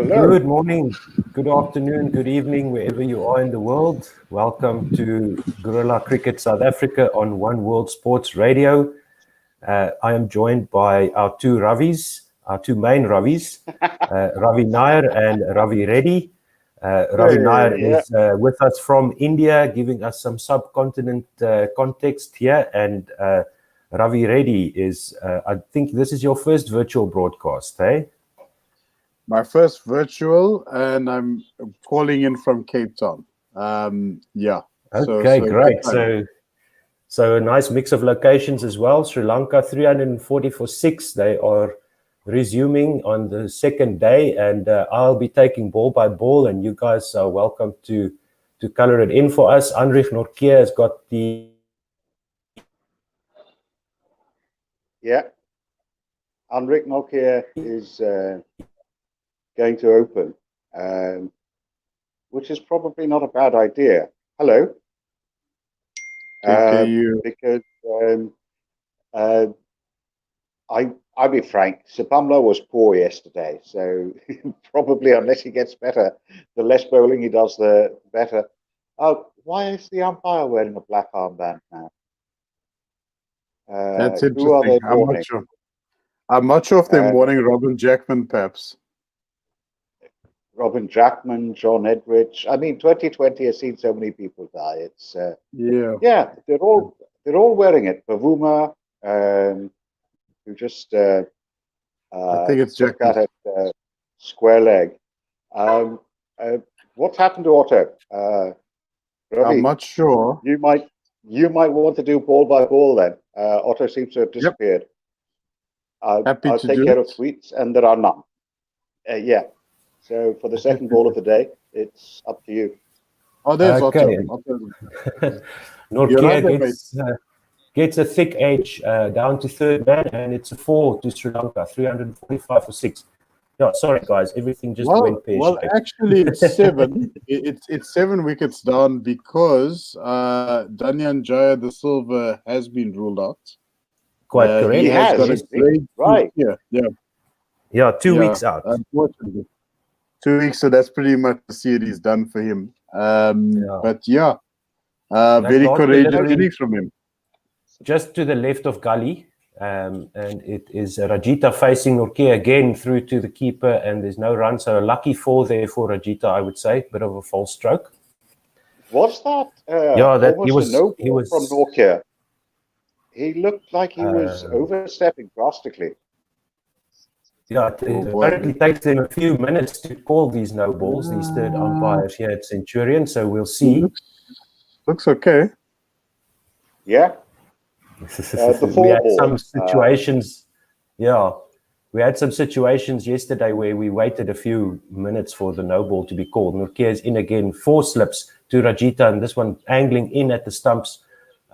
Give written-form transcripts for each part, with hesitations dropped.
Hello. Good morning, good afternoon, good evening, wherever you are in the world. Welcome to Guerilla Cricket South Africa on One World Sports Radio. I am joined by our two Ravis, our two main Ravis, Ravi Nair and Ravi Reddy. Ravi Nair is with us from India, giving us some subcontinent context here. And Ravi Reddy is, I think this is your first virtual broadcast, eh? My first virtual, and I'm calling in from Cape Town. Yeah. Okay, great. So a nice mix of locations as well. Sri Lanka 340 for 6. They are resuming on the second day, and I'll be taking ball by ball, and you guys are welcome to color it in for us. Anrich Norkeer has got the... Yeah. Anrich Norkeer is going to open, which is probably not a bad idea. Hello. Because I'll be frank, Sipamla was poor yesterday, so probably unless he gets better, the less bowling he does, the better. Why is the umpire wearing a black armband now? That's interesting. I'm not sure if they're mourning Robin Jackman, perhaps. Robin Jackman, John Edrich. I mean, 2020 has seen so many people die. It's yeah, they're all wearing it. Pavuma, who just I think it's took that at square leg. What's happened to Otto? Ravi, I'm not sure. You might want to do ball by ball then. Otto seems to have disappeared. Yep. I'll take care of tweets, and there are none. Yeah. So for the second ball of the day, it's up to you. Oh, there's okay. Otto. Norkeer gets a thick edge down to third man, and it's a 4 to Sri Lanka, 345 for 6. No, sorry guys, everything just went pear-shaped. Well, actually, it's 7. it's 7 wickets down because Danyan Jaya the Silver has been ruled out. Quite correct. He has got a great right. Yeah, 2 weeks out. Unfortunately. 2 weeks, so that's pretty much the series done for him. But yeah, very courageous innings from him. Just to the left of Gully, and it is Rajita facing Norkeer again through to the keeper, and there's no run, so a lucky 4 there for Rajita, I would say. Bit of a false stroke. Was that? That he was from Norkeer. He looked like he was overstepping drastically. Yeah, it apparently takes them a few minutes to call these no balls, these third umpires here at Centurion, so we'll see. Looks okay. Yeah. We had some situations, we had some situations yesterday where we waited a few minutes for the no ball to be called. Norkeer is in again, 4 slips to Rajita, and this one angling in at the stumps.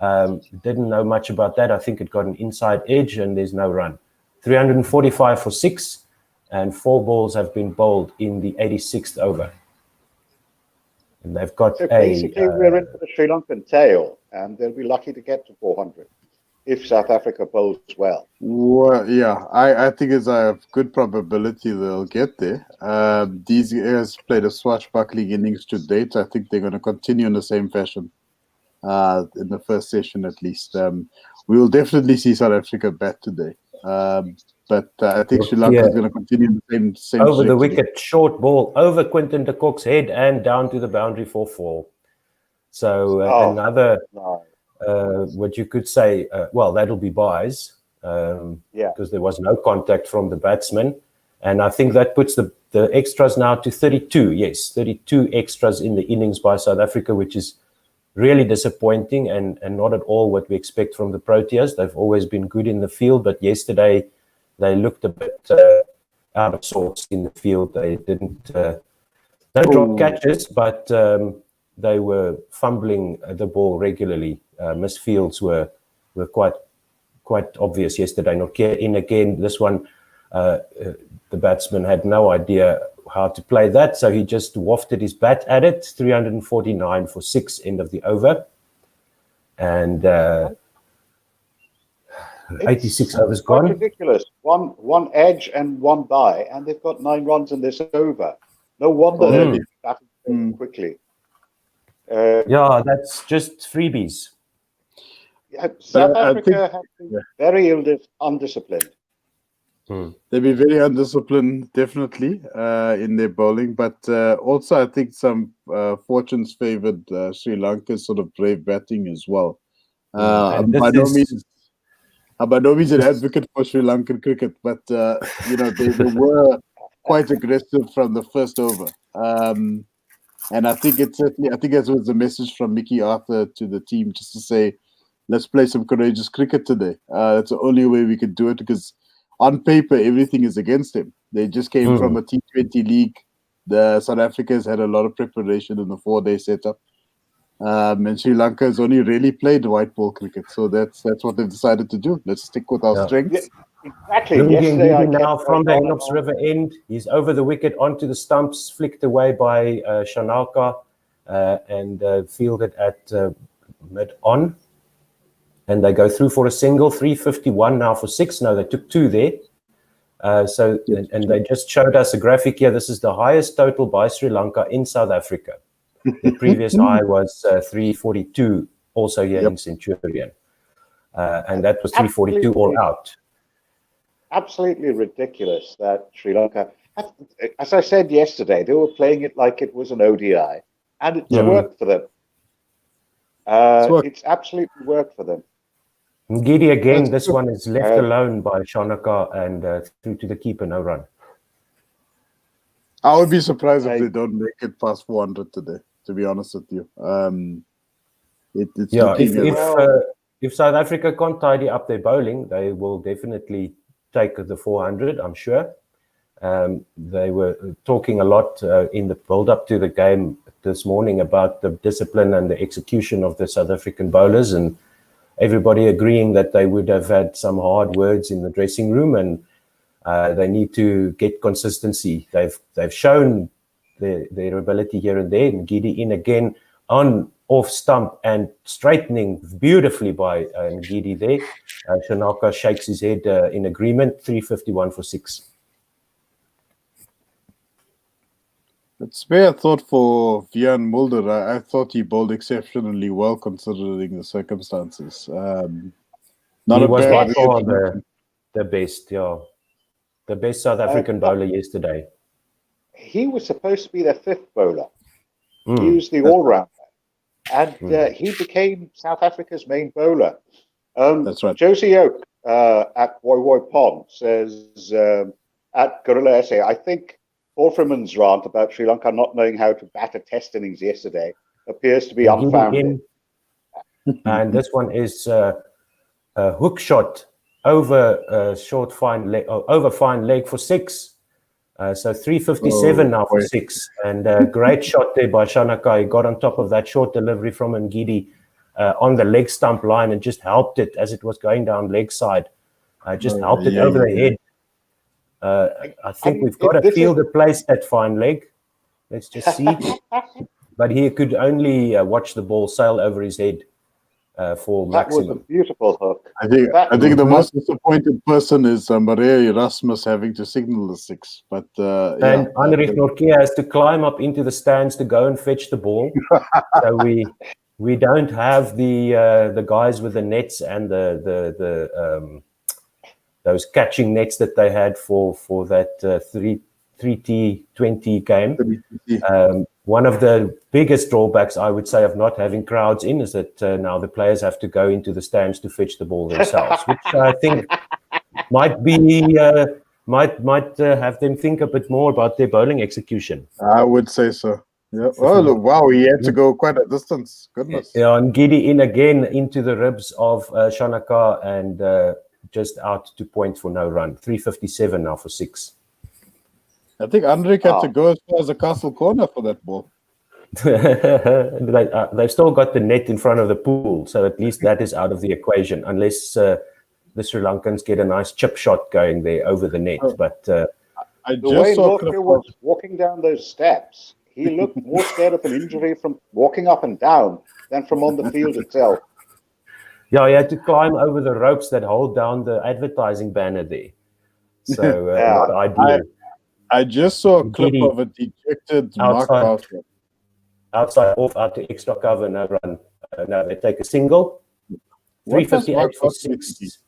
Didn't know much about that. I think it got an inside edge, and there's no run. 345 for 6, and 4 balls have been bowled in the 86th over. And they've got basically we're in for the Sri Lankan tail, and they'll be lucky to get to 400 if South Africa bowls well. Well, yeah, I think it's a good probability they'll get there. These guys played a swashbuckling innings to date. I think they're going to continue in the same fashion in the first session at least. We will definitely see South Africa bat today. But I think Sri Lanka is going to continue in the same over the wicket, short ball over Quinton de Kock's head and down to the boundary for 4. So another, what you could say, well, that'll be buys, because there was no contact from the batsman. And I think that puts the extras now to 32. Yes, 32 extras in the innings by South Africa, which is really disappointing and not at all what we expect from the Proteas. They've always been good in the field, but yesterday they looked a bit out of sorts in the field. They didn't drop catches, but they were fumbling the ball regularly. Misfields were quite obvious yesterday. Norkeer in again. This one, the batsman had no idea how to play that, so he just wafted his bat at it. 349 for 6, end of the over, and 86 overs gone. Ridiculous. One edge and one by, and they've got 9 runs in this over. No wonder Mm. it's happened so quickly. Yeah, that's just freebies. Yeah, South I Africa have been very undisciplined. They'll be very undisciplined, definitely, in their bowling. But also, I think some fortunes favored Sri Lanka's sort of brave batting as well. I'm by no means an advocate for Sri Lankan cricket, but they were quite aggressive from the first over. And I think that was the message from Mickey Arthur to the team, just to say, let's play some courageous cricket today. That's the only way we could do it, because on paper, everything is against him. They just came from a T20 league. The South Africans had a lot of preparation in the 4-day setup. And Sri Lanka has only really played white ball cricket. So that's what they've decided to do. Let's stick with our strengths. Yeah, exactly. Yesterday, I now from the Enops River end. He's over the wicket onto the stumps, flicked away by Shanaka and fielded at mid-on. And they go through for a single, 351 now for 6. No, they took 2 there. And they just showed us a graphic here. This is the highest total by Sri Lanka in South Africa. The previous high was 342, also here in Centurion. And that was 342 all out. Absolutely ridiculous that Sri Lanka, as I said yesterday, they were playing it like it was an ODI. And it's worked for them. It's absolutely worked for them. Ngidi again, this one is left alone by Shanaka and through to the keeper, no run. I would be surprised if they don't make it past 400 today, to be honest with you. If South Africa can't tidy up their bowling, they will definitely take the 400, I'm sure. They were talking a lot in the build-up to the game this morning about the discipline and the execution of the South African bowlers, and everybody agreeing that they would have had some hard words in the dressing room, and they need to get consistency. They've shown their ability here and there. Ngidi in again on off stump and straightening beautifully by Ngidi there. Shanaka shakes his head in agreement. 351 for 6. It's fair thought for Vian Mulder. I thought he bowled exceptionally well considering the circumstances. He was by far the best, the best South African bowler yesterday. He was supposed to be their 5th bowler. He was the all-rounder. And he became South Africa's main bowler. That's right. Josie Oak at Woy Woy Pond says at Guerilla SA, I think Paul Freeman's rant about Sri Lanka not knowing how to bat a test innings yesterday appears to be unfounded. And this one is a hook shot over over fine leg for 6. So 357 now for 6. And great shot there by Shanaka. He got on top of that short delivery from Ngidi on the leg stump line and just helped it as it was going down leg side. Just helped it over the head. I think we've got to field a place at fine leg. Let's just see. But he could only watch the ball sail over his head for maximum. That was a beautiful hook. I think the most disappointed person is Maria Erasmus having to signal the 6. But and Heinrich Norkia has to climb up into the stands to go and fetch the ball. So we don't have the guys with the nets and the those catching nets that they had for that 3T20 game. One of the biggest drawbacks, I would say, of not having crowds in is that now the players have to go into the stands to fetch the ball themselves, which I think might have them think a bit more about their bowling execution. I would say so. Yeah. Oh, look, wow, he had to go quite a distance. Goodness. Yeah, and Ngidi in again into the ribs of Shanaka and just out to point for no run. 357 now for 6. I think Andrik had to go as far as the castle corner for that ball. They've still got the net in front of the pool, so at least that is out of the equation, unless the Sri Lankans get a nice chip shot going there over the net. But the way Norkia was walking down those steps, he looked more scared of an injury from walking up and down than from on the field itself. Yeah, he had to climb over the ropes that hold down the advertising banner there. So not ideal. I just saw a clip Ngidi of a dejected Mark Boucher. outside off out to extra cover, no run. No, they take a single. What was 358 for 6.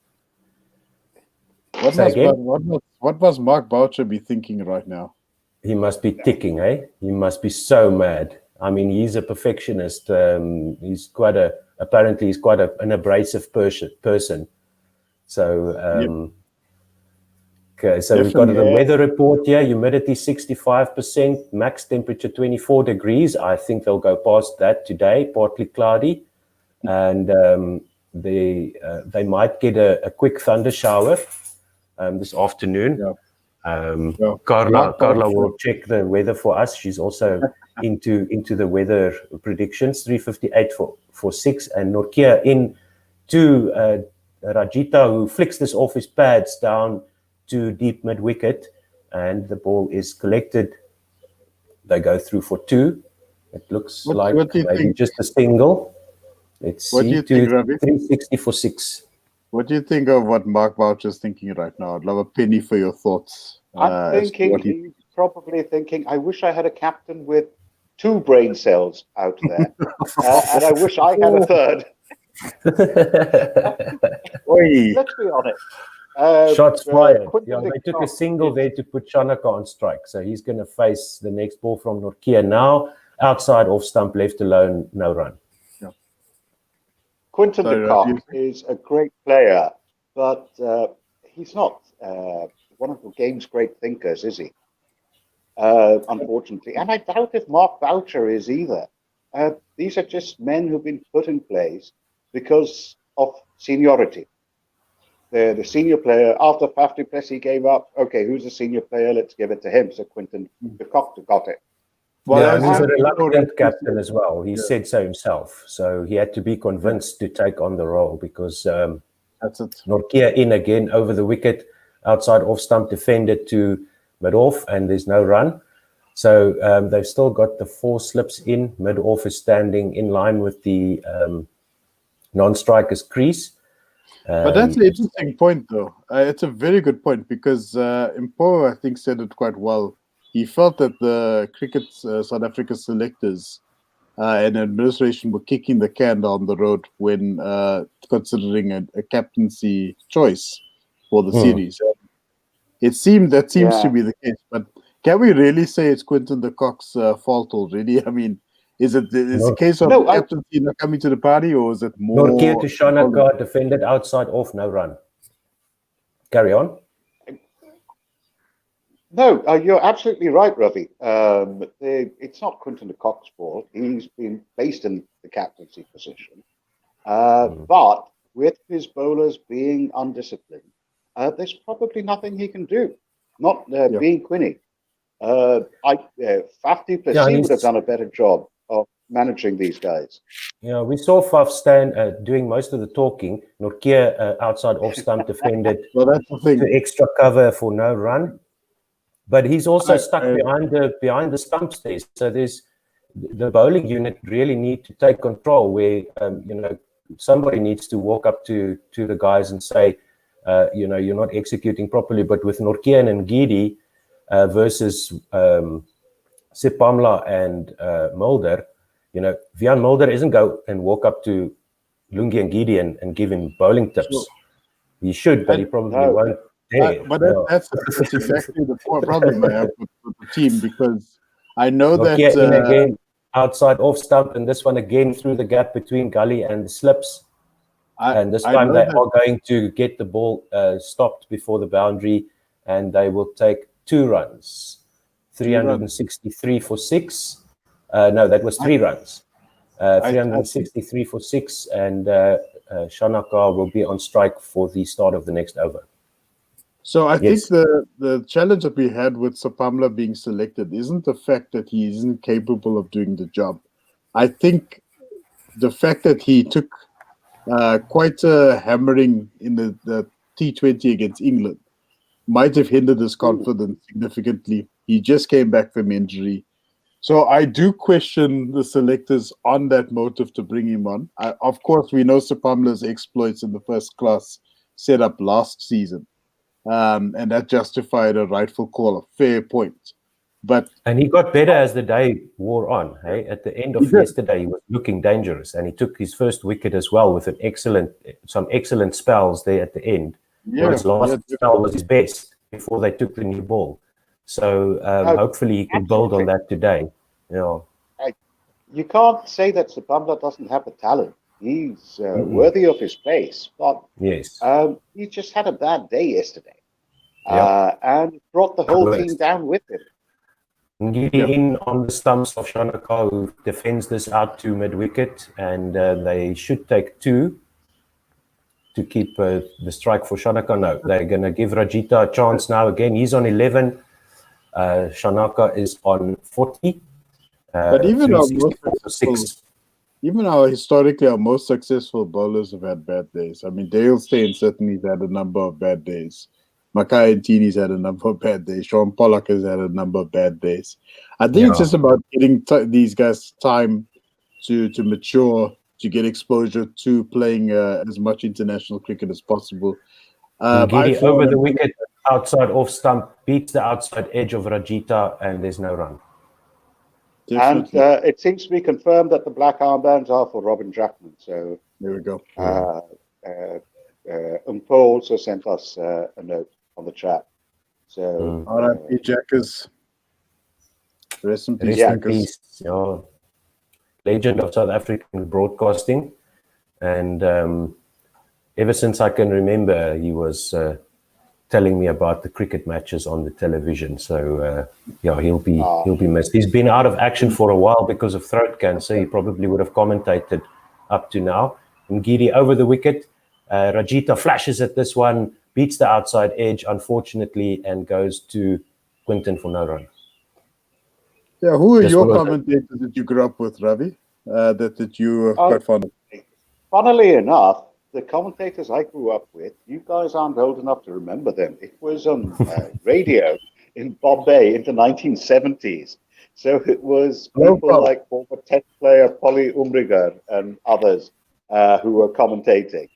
What must Mark Boucher be thinking right now? He must be ticking, eh? He must be so mad. I mean, he's a perfectionist. He's apparently he's quite an abrasive person. So, okay, so we've got the weather report here. Humidity 65%, max temperature 24 degrees. I think they'll go past that today, partly cloudy. And they might get a quick thunder shower this afternoon. Yeah. Carla will check the weather for us. She's also into the weather predictions. 358 for 6, and Nortje in to Rajita, who flicks this off his pads down to deep mid wicket, and the ball is collected. They go through for 2. It looks like maybe just a single. Let's see, 360 for 6. What do you think of what Mark Boucher is thinking right now? I'd love a penny for your thoughts. I'm thinking he's probably thinking, I wish I had a captain with 2 brain cells out there, and I wish I had a third. Let's be honest. Shots fired. Yeah, they took a single there to put Shanaka on strike. So he's going to face the next ball from Nortje now. Outside off stump, left alone, no run. Yeah. Quinton de Kock is a great player, but he's not one of the game's great thinkers, is he? Unfortunately. And I doubt if Mark Boucher is either. These are just men who've been put in place because of seniority. The senior player, after Faf du Plessis gave up, okay, who's the senior player? Let's give it to him. So Quinton de Kock got it. Well, he's a reluctant captain as well. He said so himself. So he had to be convinced to take on the role because that's it. Nortje in again over the wicket, outside off stump, defended to mid-off, and there's no run. So they've still got the 4 slips in. Mid-off is standing in line with the non-strikers crease. But that's an interesting point, though. It's a very good point because Impo, I think, said it quite well. He felt that the cricket South Africa selectors and administration were kicking the can down the road when considering a captaincy choice for the series. It seems to be the case, but can we really say it's Quinton de Kock's fault already? I mean, is it a case of captaincy not coming to the party, or is it more? Nortje to Shanaka, defended outside off, no run. Carry on. No, you're absolutely right, Ravi. It's not Quinton de Kock's fault. He's been placed in the captaincy position. But with his bowlers being undisciplined, there's probably nothing he can do. Not being Quinny. Faf du Plessis would have done a better job of managing these guys. Yeah, we saw Faf stand doing most of the talking. Nortje outside off stump defended to extra cover for no run. But he's also stuck behind the stumps there. So there's the bowling unit really need to take control where somebody needs to walk up to the guys and say, you're not executing properly. But with Nortje and Ngidi versus Sipamla and Mulder, Vian Mulder isn't go and walk up to Lungi and Ngidi and give him bowling tips. Sure. He should, but he probably won't. But that's exactly the problem I have with the team, because I know that again outside off stump, and this one again through the gap between gully and the slips. And this time they are going to get the ball stopped before the boundary, and they will take 2 runs. 363 for 6. No, that was 3 runs. 363 for 6, and Shanaka will be on strike for the start of the next over. So I think the challenge that we had with Sipamla being selected isn't the fact that he isn't capable of doing the job. I think the fact that he took quite a hammering in the T20 against England might have hindered his confidence significantly. He just came back from injury. So I do question the selectors on that motive to bring him on. Of course, we know Sipamla's exploits in the first class setup last season. and that justified a rightful call, a fair point. And he got better as the day wore on. Hey, at the end of yesterday, he was looking dangerous, and he took his first wicket as well with some excellent spells there at the end. Yeah, his last spell was his best before they took the new ball. So hopefully he can build on that today. Yeah. You can't say that Sipamla doesn't have the talent. He's worthy of his place, but yes, he just had a bad day yesterday, and brought the whole team down with him. Ngidi in on the stumps of Shanaka, who defends this out to mid-wicket, and they should take 2 to keep the strike for Shanaka. No, they're going to give Rajita a chance now again. He's on 11. Shanaka is on 40. But even historically, our most successful bowlers have had bad days. I mean, Dale Steyn certainly had a number of bad days. Makai Ntini's had a number of bad days. Sean Pollock has had a number of bad days. I think it's just about getting these guys time to mature, to get exposure to playing as much international cricket as possible. Ngidi over the wicket, outside off stump, beats the outside edge of Rajita, and there's no run. Definitely. And it seems to be confirmed that the black armbands are for Robin Jackman. So there we go. Umpo also sent us a note on the chat. So R.I.P. Jackers. Rest in peace. Yeah. Legend of South African broadcasting, and ever since I can remember, he was telling me about the cricket matches on the television. So he'll be missed. He's been out of action for a while because of throat cancer. He probably would have commentated up to now. Ngidi over the wicket. Rajita flashes at this one, beats the outside edge, unfortunately, and goes to Quinton for no run. Yeah, who are your commentators that you grew up with, Ravi? That you are quite fond of? Funnily enough, the commentators I grew up with, you guys aren't old enough to remember them. It was on radio in Bombay in the 1970s. So it was people like former Test player Polly Umrigar and others who were commentating.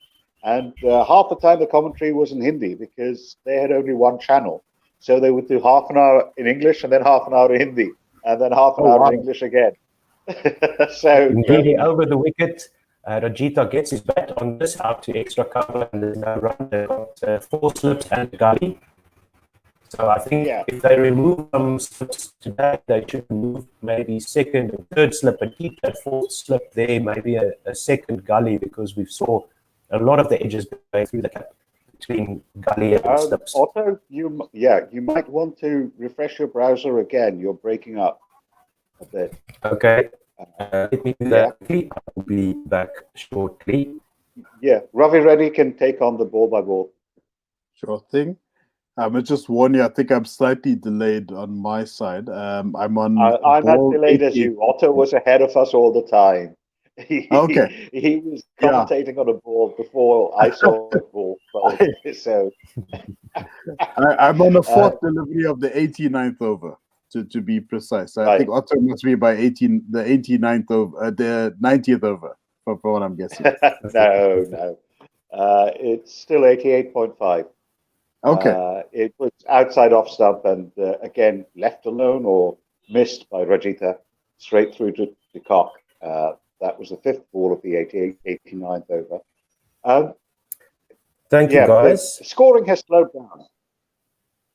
And half the time the commentary was in Hindi because they had only one channel. So they would do half an hour in English and then half an hour in Hindi and then half an hour in English again. So Ngidi over the wicket. Rajita gets his bat on this out to extra cover, and there's no run. They've got 4 slips and gully. So I think if they remove some slips today, they should move maybe second and third slip and keep that 4th slip there, maybe a second gully, because we saw a lot of the edges going through the gap between gully and slips. Otto, you might want to refresh your browser again. You're breaking up a bit. Okay. Let me do that. I'll be back shortly. Yeah, Ravi Reddy can take on the ball by ball. Sure thing. I just warn you, I think I'm slightly delayed on my side. I'm on. I'm as delayed as you. Otto was ahead of us all the time. He was commentating on a ball before I saw the ball. So I'm on the 4th delivery of the 89th over. To be precise, I think Otto must be by the 89th over, the 90th over, for what I'm guessing. No, it's still 88.5. Okay, it was outside off stump and again left alone or missed by Rajita straight through to the cock. That was the 5th ball of the 89th over. Thank you, guys. The scoring has slowed down.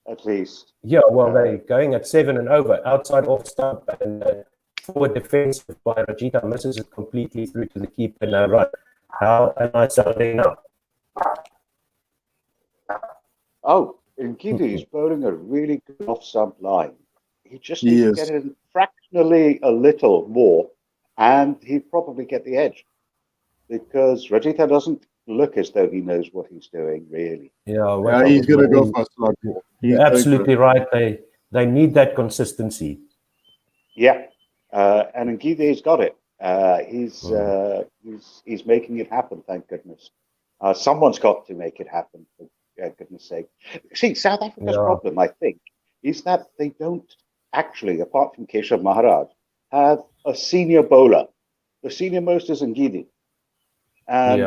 At least. Yeah, well, they're going at 7 and over, outside off stump, and forward defense by Rajita misses it completely through to the keeper, no run. How am I sounding now? Oh, Ngidi is bowling a really good off stump line. He just needs to get it fractionally a little more, and he'd probably get the edge. Because Rajita doesn't look as though he knows what he's doing, really. Yeah, he's going to go for a slug. You're absolutely right. They need that consistency. Yeah, and Ngidi's got it. He's making it happen. Thank goodness. Someone's got to make it happen. For goodness sake. See, South Africa's problem, I think, is that they don't actually, apart from Keshav Maharaj, have a senior bowler. The senior most is Ngidi. and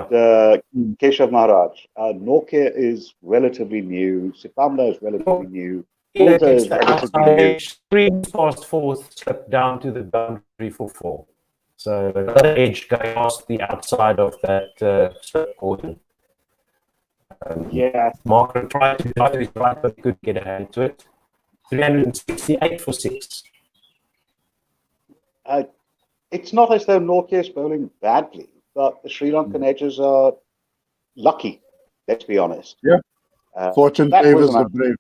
Keshav Maharaj. Nokia is relatively new. Sipamla is relatively new. Ulta is relatively new. Screen past fourth, slipped down to the boundary for 4. So another edge going past the outside of that slip cordon. Marker tried to drive his right, but couldn't get a hand to it. 368 for 6. It's not as though Nokia is bowling badly, but the Sri Lankan edges are lucky, let's be honest. Yeah. Fortune favors the brave.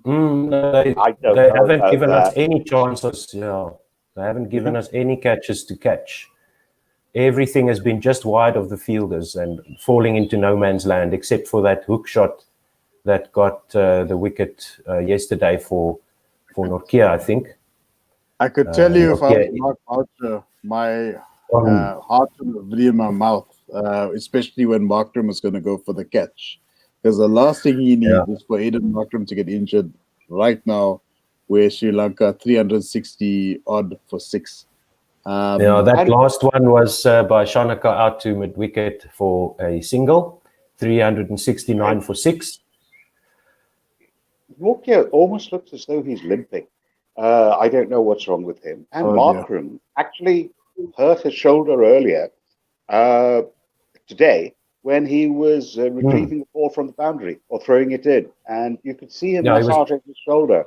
They haven't given us any chances. Yeah, they haven't given us any catches to catch. Everything has been just wide of the fielders and falling into no man's land, except for that hook shot that got the wicket yesterday for Nokia, I think. I could tell you if I was Mark Boucher, my heart would be in my mouth, especially when Markram was going to go for the catch. Because the last thing he needs is for Aiden Markram to get injured right now, where Sri Lanka 360 odd for 6. That last one was by Shanaka out to mid-wicket for a single, 369 for 6. Nokia almost looks as though he's limping. I don't know what's wrong with him. And Markram actually hurt his shoulder earlier today when he was retrieving the ball from the boundary or throwing it in. And you could see him massaging his shoulder.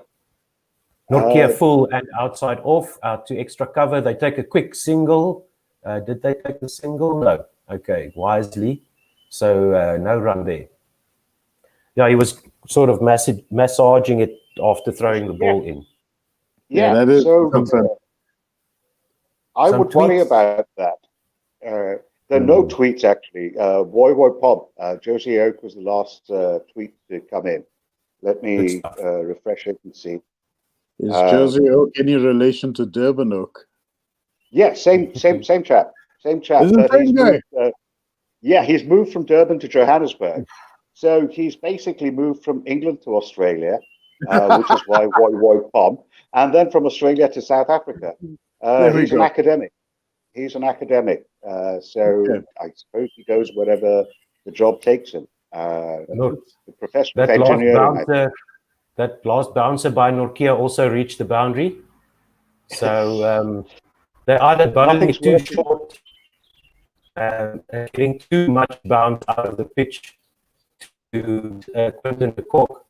Nokia full and outside off, out to extra cover. They take a quick single. Did they take the single? No. Okay, wisely. So no run there. Yeah, he was sort of massaging it after throwing the ball in. Yeah, that is so I would worry about that. There are no tweets, actually. Boy Pop, Josie Oak was the last tweet to come in. Let me refresh it and see. Is Josie Oak any relation to Durban Oak? Yeah, same chap. Same chap. Is it the same guy? He's moved from Durban to Johannesburg. So he's basically moved from England to Australia, which is why Woy Pom, and then from Australia to South Africa. He's an academic. He's an academic. I suppose he goes wherever the job takes him. The professor of engineering. That last bouncer by Nokia also reached the boundary. So they're either bowling too short and getting too much bounce out of the pitch to Quinton de Kock.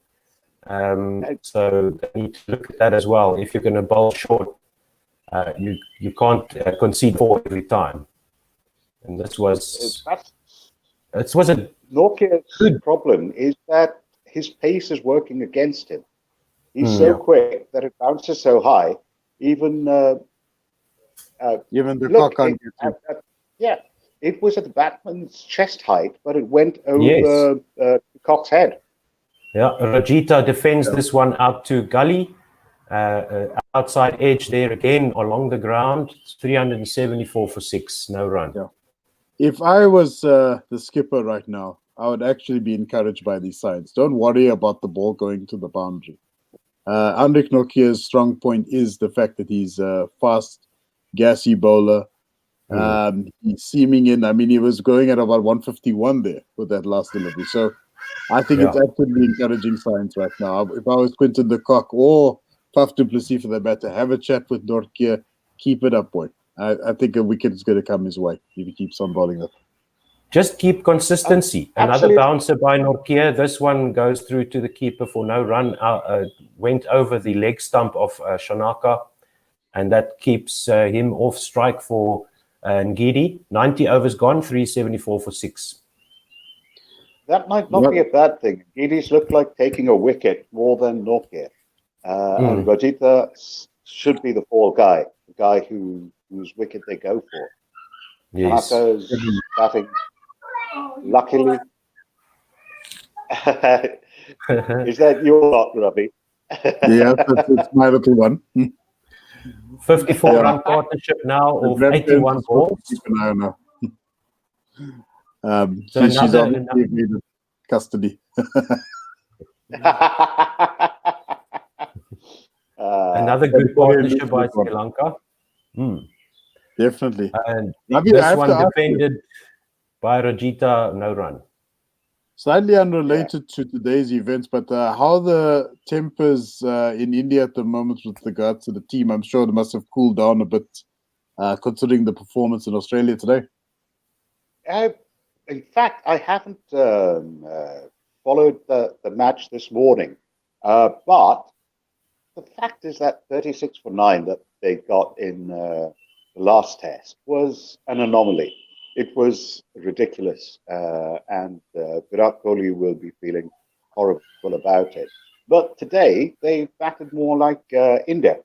So they need to look at that as well. If you're going to bowl short, you can't concede 4 every time. And this was a Nokia's problem is that his pace is working against him. He's so quick that it bounces so high. Even the Cock can't get to. It was at the batsman's chest height, but it went over the Cock's head. Yeah, Rajita defends this one out to Gully. Outside edge there again along the ground. 374 for 6, no run. Yeah. If I was the skipper right now, I would actually be encouraged by these signs. Don't worry about the ball going to the boundary. Andrik Nokia's strong point is the fact that he's a fast, gassy bowler. He's seaming in. I mean, he was going at about 151 there with that last delivery. So I think it's absolutely encouraging signs right now. If I was Quinton de Kock or Faf du Plessis for the matter, have a chat with Nokia. Keep it up, boy. I think a wicket is going to come his way if he keeps on bowling it. Just keep consistency. Another bouncer by Nokia. This one goes through to the keeper for no run. Went over the leg stump of Shanaka, and that keeps him off strike for Ngidi. 90 overs gone, 374 for 6. That might not be a bad thing. Ngidi's looked like taking a wicket more than Nokia. And Rajita should be the fall guy, the guy whose wicket they go for. Yes. Shanaka's batting. Luckily, is that your lot, Ravi? Yeah, that's my little one. 54-run partnership now of 81 balls. Keep an eye on her. She's obviously in custody. Another good partnership by Sri Lanka. Definitely. And Ravi, this one defended. By Rajita, no run. Slightly unrelated to today's events, but how are the tempers in India at the moment with regards to the team? I'm sure they must have cooled down a bit, considering the performance in Australia today. In fact, I haven't followed the match this morning, but the fact is that 36 for 9 that they got in the last test was an anomaly. It was ridiculous, and Virat Kohli will be feeling horrible about it. But today, they batted more like India,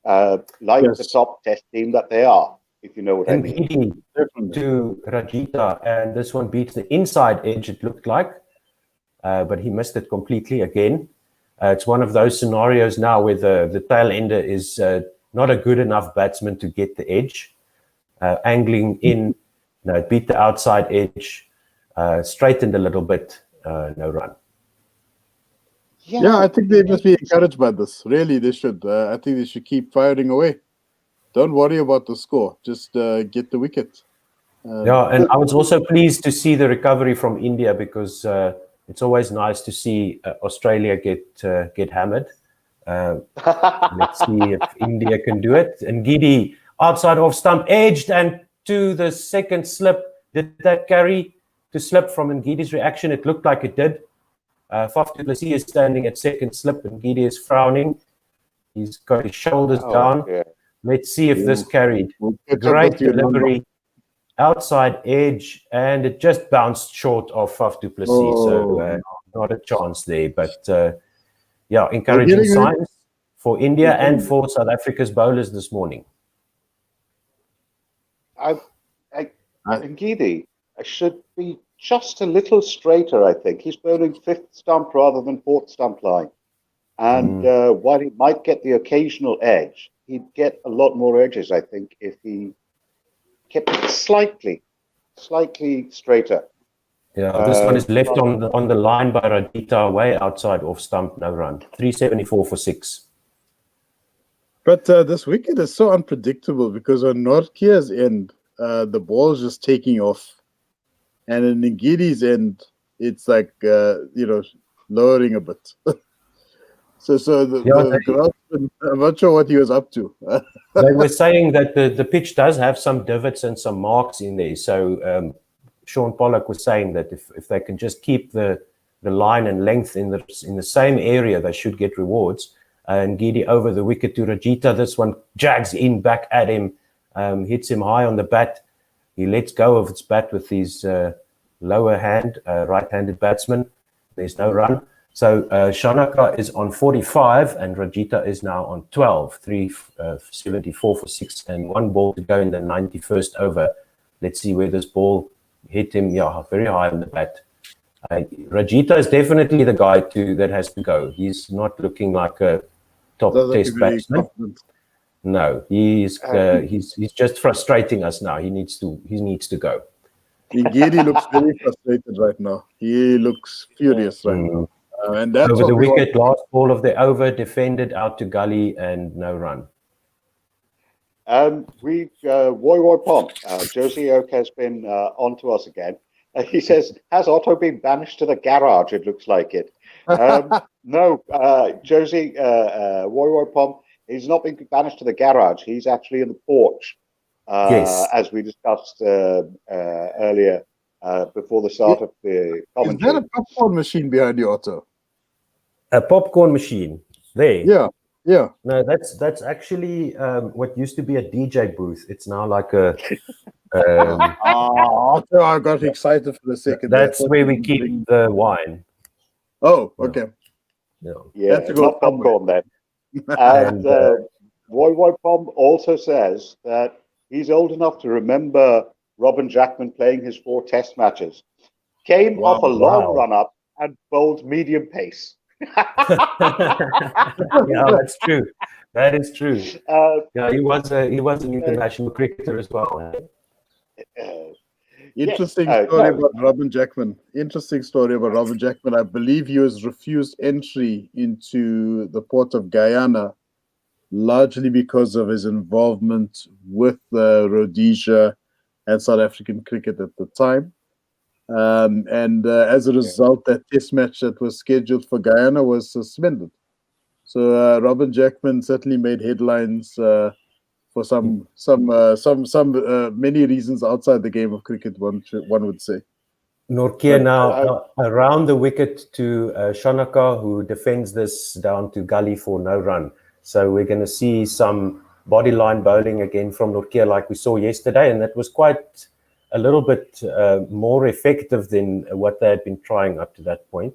like the top test team that they are, if you know what I mean. To Rajita, and this one beats the inside edge, it looked like, but he missed it completely again. It's one of those scenarios now where the tail ender is not a good enough batsman to get the edge. Angling in, it beat the outside edge, straightened a little bit, no run. Yeah, I think they must be encouraged by this. Really, they should. I think they should keep firing away. Don't worry about the score. Just get the wicket. Yeah, and I was also pleased to see the recovery from India because it's always nice to see Australia get hammered. Let's see if India can do it. And Gidi outside off stump, edged and to the second slip. Did that carry to slip from Ngidi's reaction? It looked like it did. Faf du Plessis is standing at second slip and Gidi is frowning. He's got his shoulders down. Yeah. Let's see if this carried. Great delivery. Outside edge, and it just bounced short of Faf du Plessis. So not a chance there. But yeah, encouraging signs for India and for South Africa's bowlers this morning. Ngidi should be just a little straighter, I think. He's bowling fifth stump rather than fourth stump line. And while he might get the occasional edge, he'd get a lot more edges, I think, if he kept it slightly straighter. Yeah, this one is left on the line by Radita, way outside off stump, no run. 374 for 6. But this wicket is so unpredictable because on Nortje's end, the ball's just taking off. And in Ngidi's end, it's like, lowering a bit. I'm not sure what he was up to. They were saying that the pitch does have some divots and some marks in there. So Sean Pollock was saying that if they can just keep the line and length in the same area, they should get rewards. And Ngidi over the wicket to Rajita. This one jags in back at him, hits him high on the bat. He lets go of its bat with his lower hand, right-handed batsman. There's no run. So Shanaka is on 45 and Rajita is now on 12, 374 for 6 and 1 ball to go in the 91st over. Let's see where this ball hit him. Yeah, very high on the bat. Rajita is definitely the guy that has to go. He's not looking like a top test batsman. Confident. No, he's just frustrating us now. He needs to go. Ngidi looks very frustrated right now. He looks furious right now. And that's over the wicket, last ball of the over, defended out to gully and no run. Woy Pom, Josie Oak has been on to us again. He says, has Otto been banished to the garage? It looks like it. No, Josie, Woy Pom, he's not been banished to the garage. He's actually in the porch, as we discussed earlier. Before the start of the commentary. Is there a popcorn machine behind you, Otto? A popcorn machine there. Yeah. No, that's actually what used to be a DJ booth. It's now like a. Otto, I got excited for a second. That's where we keep the wine. Oh, okay. Yeah, it's not popcorn then. And Woy Pom also says that he's old enough to remember Robin Jackman playing his 4 test matches, came off a long run-up and bowled medium pace. Yeah, that's true. That is true. He was an international cricketer as well. Interesting story about Robin Jackman. I believe he was refused entry into the port of Guyana, largely because of his involvement with Rhodesia and South African cricket at the time. And as a result, that test match that was scheduled for Guyana was suspended. So Robin Jackman certainly made headlines for many reasons outside the game of cricket. One would say. Nortje now around the wicket to Shanaka, who defends this down to gully for no run. So we're going to see some bodyline bowling again from Nortje like we saw yesterday, and that was quite a little bit more effective than what they had been trying up to that point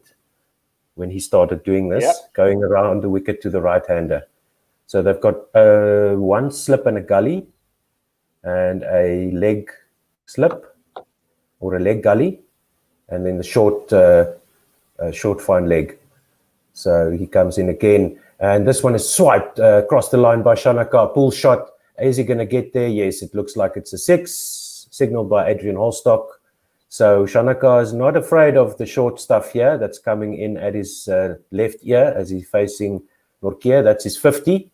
when he started doing this, going around the wicket to the right-hander. So they've got one slip and a gully and a leg slip or a leg gully, and then the short fine leg. So he comes in again, and this one is swiped across the line by Shanaka. Pull shot. Is he going to get there? Yes, it looks like it's a 6, signaled by Adrian Holstock. So Shanaka is not afraid of the short stuff here that's coming in at his left ear as he's facing Nortje. That's his 50.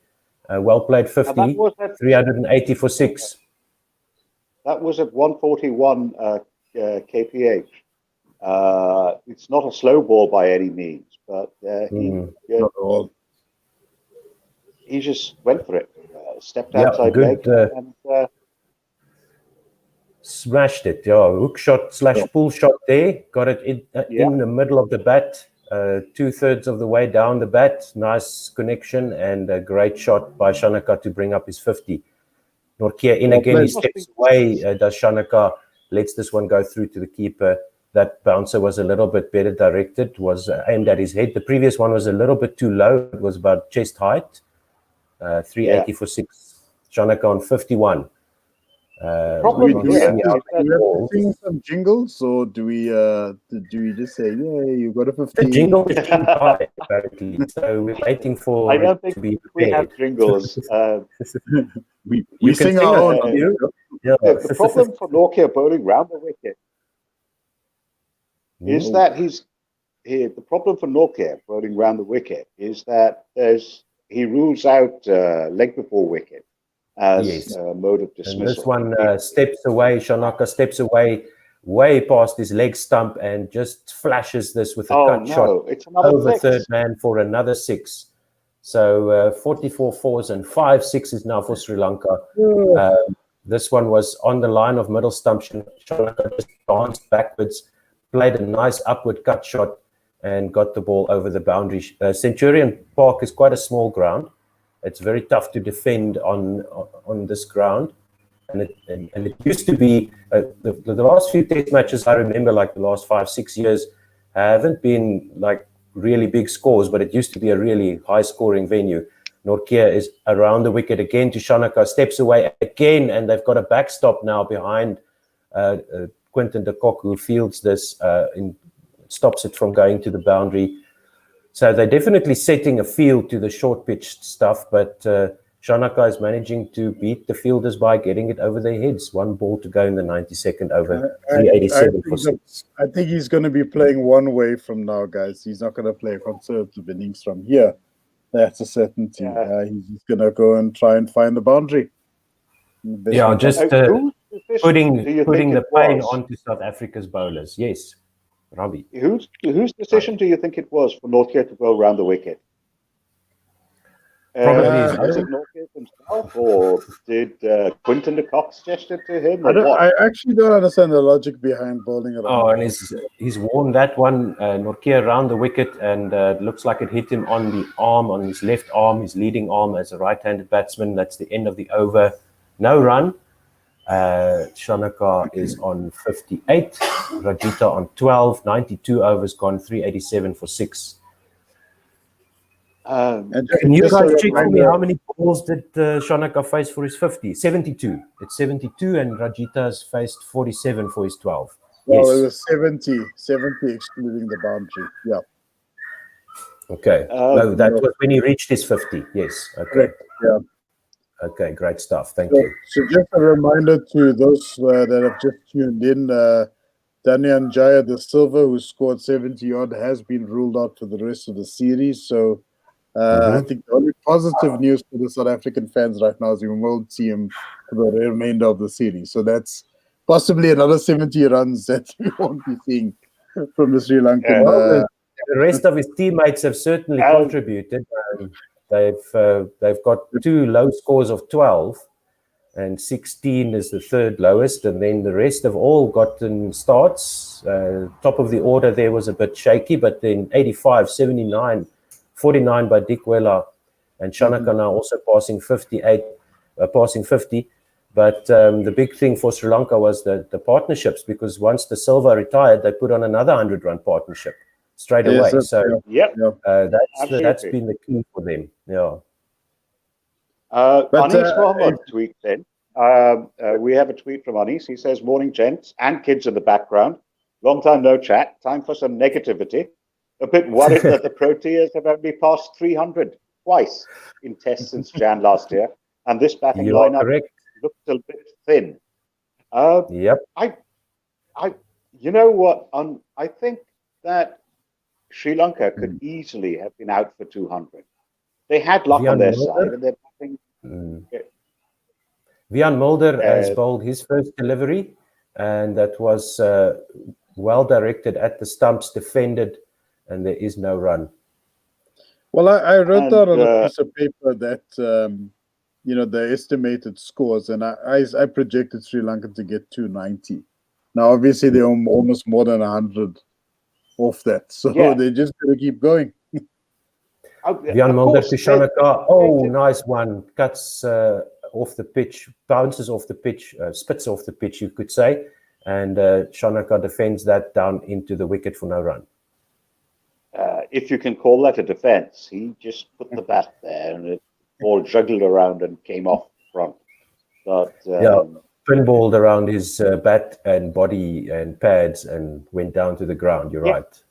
Well played 50, 380 for 6. That was at 141 kph. It's not a slow ball by any means, but he just went for it. Stepped outside leg and smashed it. Hook shot / pull shot there. Got it in the middle of the bat. 2/3 of the way down the bat. Nice connection and a great shot by Shanaka to bring up his 50. Nortje in again. He steps away. Does Shanaka, lets this one go through to the keeper. That bouncer was a little bit better directed. Was aimed at his head. The previous one was a little bit too low. It was about chest height. 380 for 6. Shanaka on 51. Do we have to sing some jingles, or do we just say, "Yeah, you got a 50"? The jingle is too high, apparently. So we're waiting for. I don't think we have jingles. we sing our own. The problem for Nortje bowling round the wicket is that the problem for Nortje bowling round the wicket is that he rules out leg before wicket as a mode of dismissal. And this one steps away. Shanaka steps away, way past his leg stump, and just flashes this with a cut shot it's another over 6. third man for another 6. So 44 fours and 5 6s now for Sri Lanka. This one was on the line of middle stump. Shanaka just danced backwards, played a nice upward cut shot, and got the ball over the boundary. Centurion Park is quite a small ground. It's very tough to defend on this ground, and it used to be the last few test matches I remember, like the last 5-6 years, haven't been like really big scores, but it used to be a really high scoring venue. Nortje is around the wicket again to Shanaka, steps away again, and they've got a backstop now behind Quinton de Kock, who fields this stops it from going to the boundary. So they're definitely setting a field to the short pitch stuff, but Shanaka is managing to beat the fielders by getting it over their heads. 1 ball to go in the 92nd over, 387 for 6. I think he's going to be playing one way from now, guys. He's not going to play conservative innings from here. That's a certainty. He's going to go and try and find the boundary. Just putting the pain onto South Africa's bowlers. Yes. Ravi. Whose decision do you think it was for Nortje to go around the wicket? Was it Nortje himself, or did Quinton de Kock suggest it to him? I actually don't understand the logic behind bowling around. And he's worn that one, Nortje, around the wicket, and looks like it hit him on the arm, on his left arm, his leading arm as a right-handed batsman. That's the end of the over. No run. Shanaka is on 58, Rajita on 12, 92 overs gone, 387 for 6. Can you guys check for me how many balls did Shanaka face for his 50? 72. It's 72, and Rajita's faced 47 for his 12. Well, it was 70 excluding the boundary. Yeah. Okay. No, that was when he reached his 50. Yes. Okay. Correct. Yeah. Okay, great stuff. Thank you. So just a reminder to those that have just tuned in, Daniel Jaya de Silva, who scored 70-odd, has been ruled out for the rest of the series. So I think the only positive news for the South African fans right now is we won't see him for the remainder of the series. So that's possibly another 70 runs that we won't be seeing from the Sri Lankan. Well, the rest of his teammates have certainly contributed. They've got 2 low scores of 12, and 16 is the third lowest, and then the rest have all gotten starts. Top of the order there was a bit shaky, but then 85, 79, 49 by Dick Weller, and Shanaka now also passing 58, passing 50. But the big thing for Sri Lanka was the partnerships, because once the Silva retired, they put on another 100-run partnership straight away. So that's been the key for them. Yeah. Anis Mohammed tweets in. We have a tweet from Anis. He says, "Morning, gents and kids in the background. Long time no chat. Time for some negativity. A bit worried that the Proteas have only passed 300 twice in tests since Jan last year, and this batting lineup looks a bit thin." You know what? I think that Sri Lanka could easily have been out for 200. They had luck on their side, and they're batting. Vian Mulder has bowled his first delivery, and that was well directed at the stumps, defended, and there is no run. Well, I wrote down on a piece of paper that the estimated scores, and I projected Sri Lanka to get 290. Now, obviously, they're almost more than 100 off that, so they're just going to keep going. Vian Mulder to Shanaka. Oh, nice one. Cuts off the pitch, bounces off the pitch, spits off the pitch, you could say. And Shanaka defends that down into the wicket for no run. If you can call that a defense, he just put the bat there and it all juggled around and came off front. But pinballed around his bat and body and pads and went down to the ground. You're right.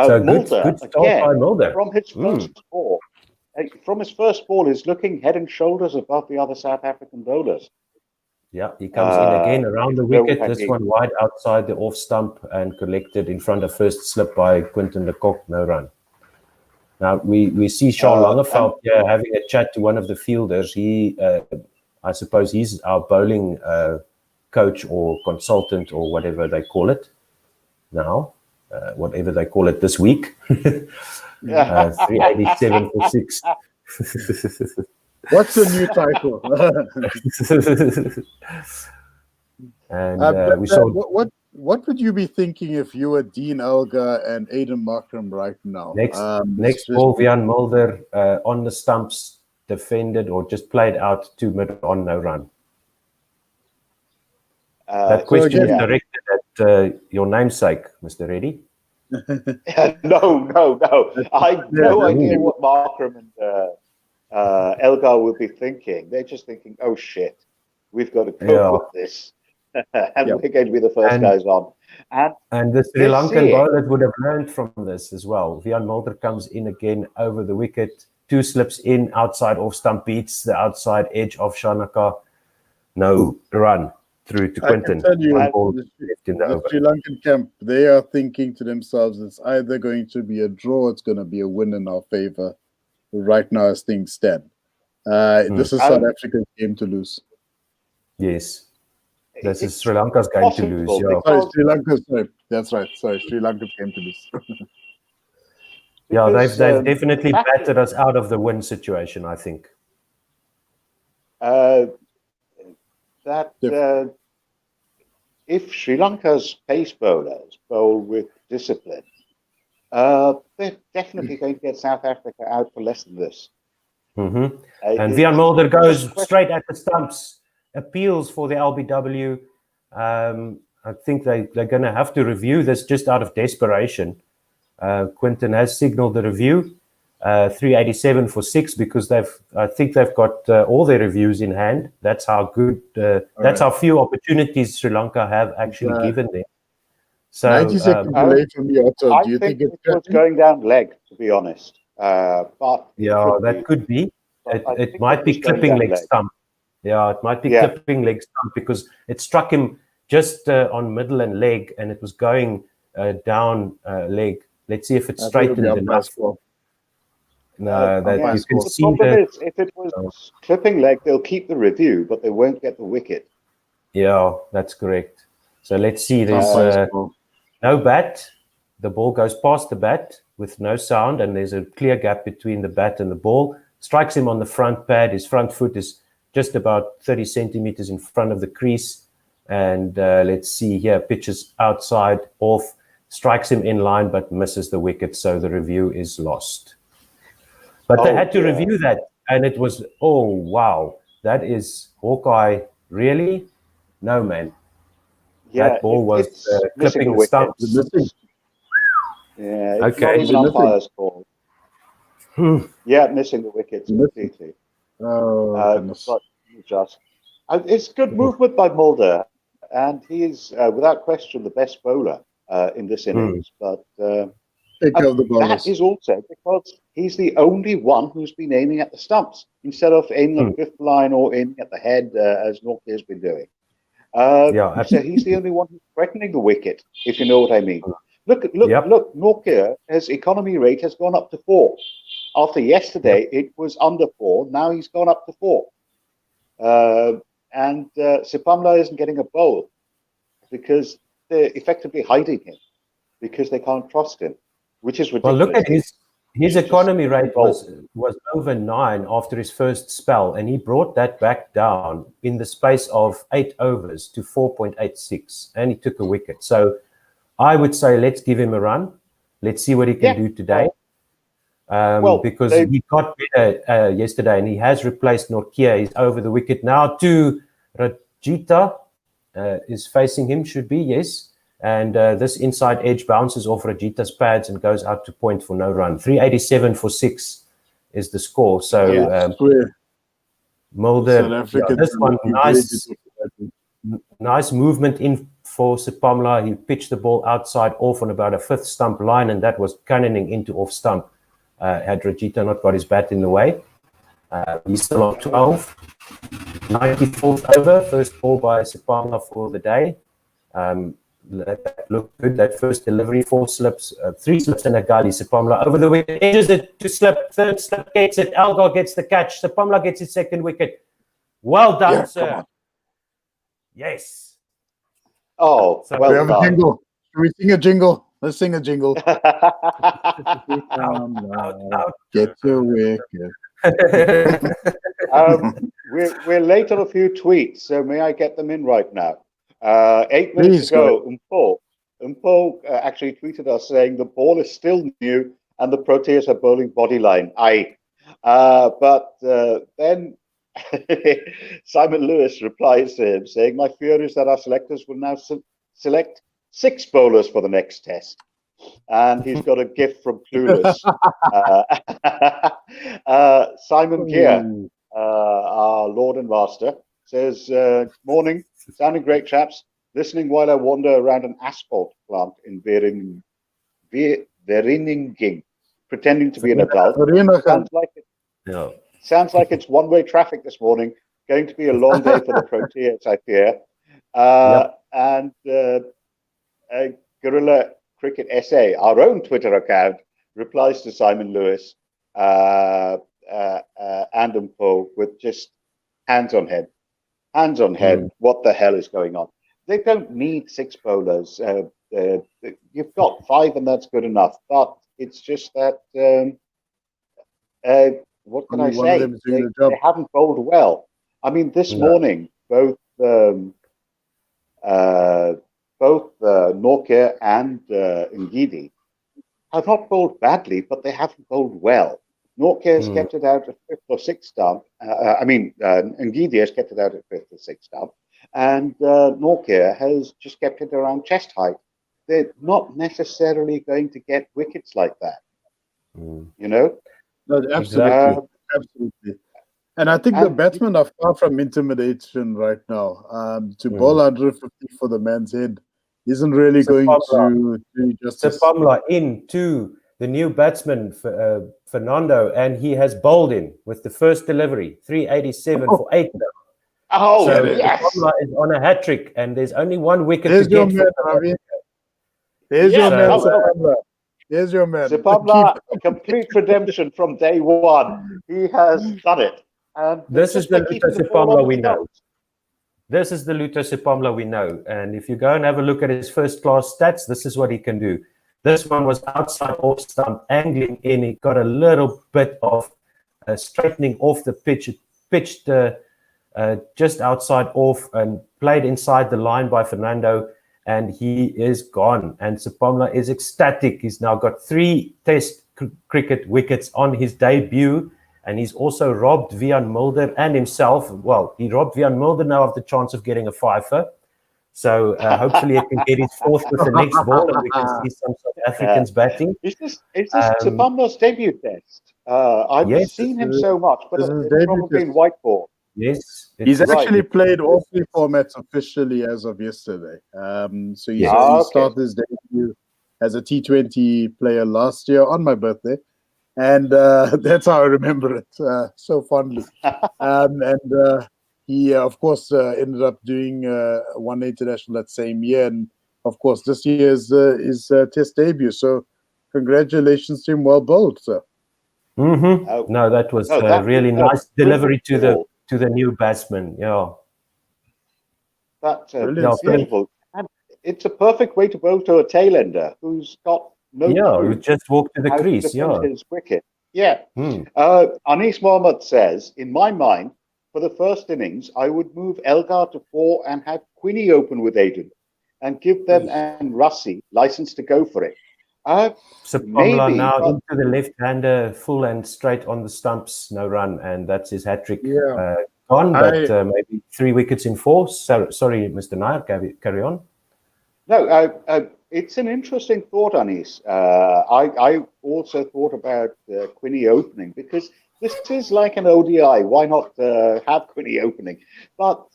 So Mulder, good start by Mulder. From his first ball, he's looking head and shoulders above the other South African bowlers. Yeah, he comes in again around the wicket. This one wide outside the off stump and collected in front of first slip by Quinton de Kock, no run. Now we see Sean Langeveld having a chat to one of the fielders. He, I suppose, he's our bowling coach or consultant or whatever they call it now. Whatever they call it this week. 387 for 6. What's the new title? And we saw. What would you be thinking if you were Dean Elgar and Aiden Markram right now? Next ball, Vian Mulder on the stumps, defended or just played out 2 mid on, no run. That question is directed at your namesake, Mr. Reddy. No. I have no idea what Markram and Elgar will be thinking. They're just thinking, "Oh shit, we've got to cope with this, and we're going to be the first guys on." And the Sri Lankan bowlers would have learned from this as well. Vian Mulder comes in again over the wicket, 2 slips in, outside off stump, beats the outside edge of Shanaka, no run through to Quinton. I can tell you, the Sri Lankan camp, they are thinking to themselves, it's either going to be a draw, it's going to be a win in our favor. Right now, as things stand, this is South Africa's game to lose. Yes, this is Sri Lanka's game to lose. Sorry, Sri Lanka's. Sorry, that's right. Sorry, Sri Lanka's game to lose. They've definitely battered us out of the win situation, I think. If Sri Lanka's pace bowlers bowl with discipline, they're definitely going to get South Africa out for less than this. And Vian Mulder goes straight at the stumps, appeals for the LBW. I think they're going to have to review this just out of desperation. Quinton has signaled the review, 387 for 6, because I think they've got all their reviews in hand. That's how good, how few opportunities Sri Lanka have actually given them. So 90 seconds delay from the auto. Do you think it was going down leg, to be honest? But that could be. It might be clipping leg stump. Yeah, it might be clipping leg stump because it struck him just on middle and leg, and it was going down leg. Let's see if it's straightened enough. No, that you can see the problem is, if it was clipping leg, they'll keep the review, but they won't get the wicket. Yeah, that's correct. So let's see. There's Umpire's call. no bat. The ball goes past the bat with no sound, and there's a clear gap between the bat and the ball. Strikes him on the front pad. His front foot is just about 30 centimeters in front of the crease. And let's see here, pitches outside, off, strikes him in line, but misses the wicket. So the review is lost. But they had to review that, and it was, oh, wow, that is Hawkeye, really? No, man. Yeah, That ball was missing clipping the the stumps. Yeah, it's Okay. not even umpire's call. Yeah, missing the wickets completely. Oh, goodness. But it's good movement by Mulder, and he is without question the best bowler in this innings. But Take care of the bowlers. that is also because he's the only one who's been aiming at the stumps instead of aiming at the fifth line or aiming at the head as Norkie has been doing. So he's the only one who's threatening the wicket, if you know what I mean. Look! Norkie, his economy rate has gone up to 4. After yesterday, it was under 4. Now he's gone up to 4. And Sipamla isn't getting a bowl because they're effectively hiding him because they can't trust him, which is ridiculous. Well, look at his economy rate was over 9 after his first spell, and he brought that back down in the space of 8 overs to 4.86, and he took a wicket. So I would say let's give him a run. Let's see what he can do today. Because he got better yesterday, and he has replaced Norkie. He's over the wicket now to Rajita is facing him, should be, yes. And this inside edge bounces off Rajita's pads and goes out to point for no run. 387 for 6 is the score. So Mulder, this one, nice movement in for Sipamla. He pitched the ball outside off on about a 5th stump line, and that was cannoning into off stump. Had Rajita not got his bat in the way. He's still on 12. 94th over, first ball by Sipamla for the day. That looked good. That first delivery, 4 slips, 3 slips and a gully. Sipamla over the wicket, edges it to slip. 3rd slip gets it. Algar gets the catch. Sipamla gets his 2nd wicket. Well done, sir. Yes. Oh, so we have a jingle. Can we sing a jingle? Let's sing a jingle. Get your wicket. We're late on a few tweets, so may I get them in right now? 8 minutes ago, Umpo actually tweeted us saying the ball is still new and the Proteas are bowling bodyline. But then Simon Lewis replies to him saying, my fear is that our selectors will now select 6 bowlers for the next test. And he's got a gift from Clueless. Simon Gear, our Lord and Master, says, morning, sounding great, chaps. Listening while I wander around an asphalt plant in Vereeniging, pretending to be an adult. Sounds like it's one-way traffic this morning. Going to be a long day for the Proteas, I fear. And Guerilla Cricket SA, our own Twitter account, replies to Simon Lewis and Umpo with just hands on head. Hands on head, what the hell is going on? They don't need 6 bowlers. You've got 5 and that's good enough. But it's just that, what can I say? They haven't bowled well. I mean, this morning, both Norkie and Ngidi have not bowled badly, but they haven't bowled well. Norkie has kept it out at 5th or 6th stump. Ngidi has kept it out at 5th or 6th stump. And Norkie has just kept it around chest height. They're not necessarily going to get wickets like that. You know? No, absolutely. Absolutely. And I think the batsmen are far from intimidation right now. To bowl 150 for the man's head isn't really going to do justice. Sipamla into the new batsman, Fernando, and he has bowled in with the first delivery, 387 for 8. Oh, so yes. Sipamla is on a hat trick, and there's only 1 wicket There's to your get. Man, Ravi. There's your man, Sipamla. There's your man. Sipamla, complete redemption from day 1. He has done it. And this is the Sipamla we know. this is the Luto Sipamla we know. And if you go and have a look at his first-class stats, this is what he can do. This one was outside off stump, angling in. He got a little bit of straightening off the pitch. It pitched just outside off and played inside the line by Fernando, and he is gone. And Sipamla is ecstatic. He's now got 3 Test cricket wickets on his debut, and he's also robbed Vian Mulder and himself. Well, he robbed Vian Mulder now of the chance of getting a fifer. So hopefully he can get his 4th with the next ball, and we can see some South Africans batting. Is this Sipamla's debut test? I've seen him so much, but it's probably in white ball. Yes. He's actually played all 3 formats officially as of yesterday. So he started his debut as a T20 player last year on my birthday. And that's how I remember it so fondly. He, of course, ended up doing one international that same year. And, of course, this year is his Test debut. So congratulations to him. Well bowled, sir. Mm-hmm. No, that was really nice delivery to the new batsman. Yeah. That's beautiful. And it's a perfect way to bowl to a tail ender who's got who just walked to the crease. His wicket. Yeah. Anis Mohammed says, in my mind, for the first innings, I would move Elgar to 4 and have Quinny open with Aiden and give them and Russie license to go for it. Sipamla now into the left-hander, full and straight on the stumps, no run, and that's his hat-trick gone, but maybe 3 wickets in 4. So, sorry, Mr. Nair, carry on. No, it's an interesting thought, Anis. I also thought about Quinny opening, because this is like an ODI. Why not have Quinny opening? But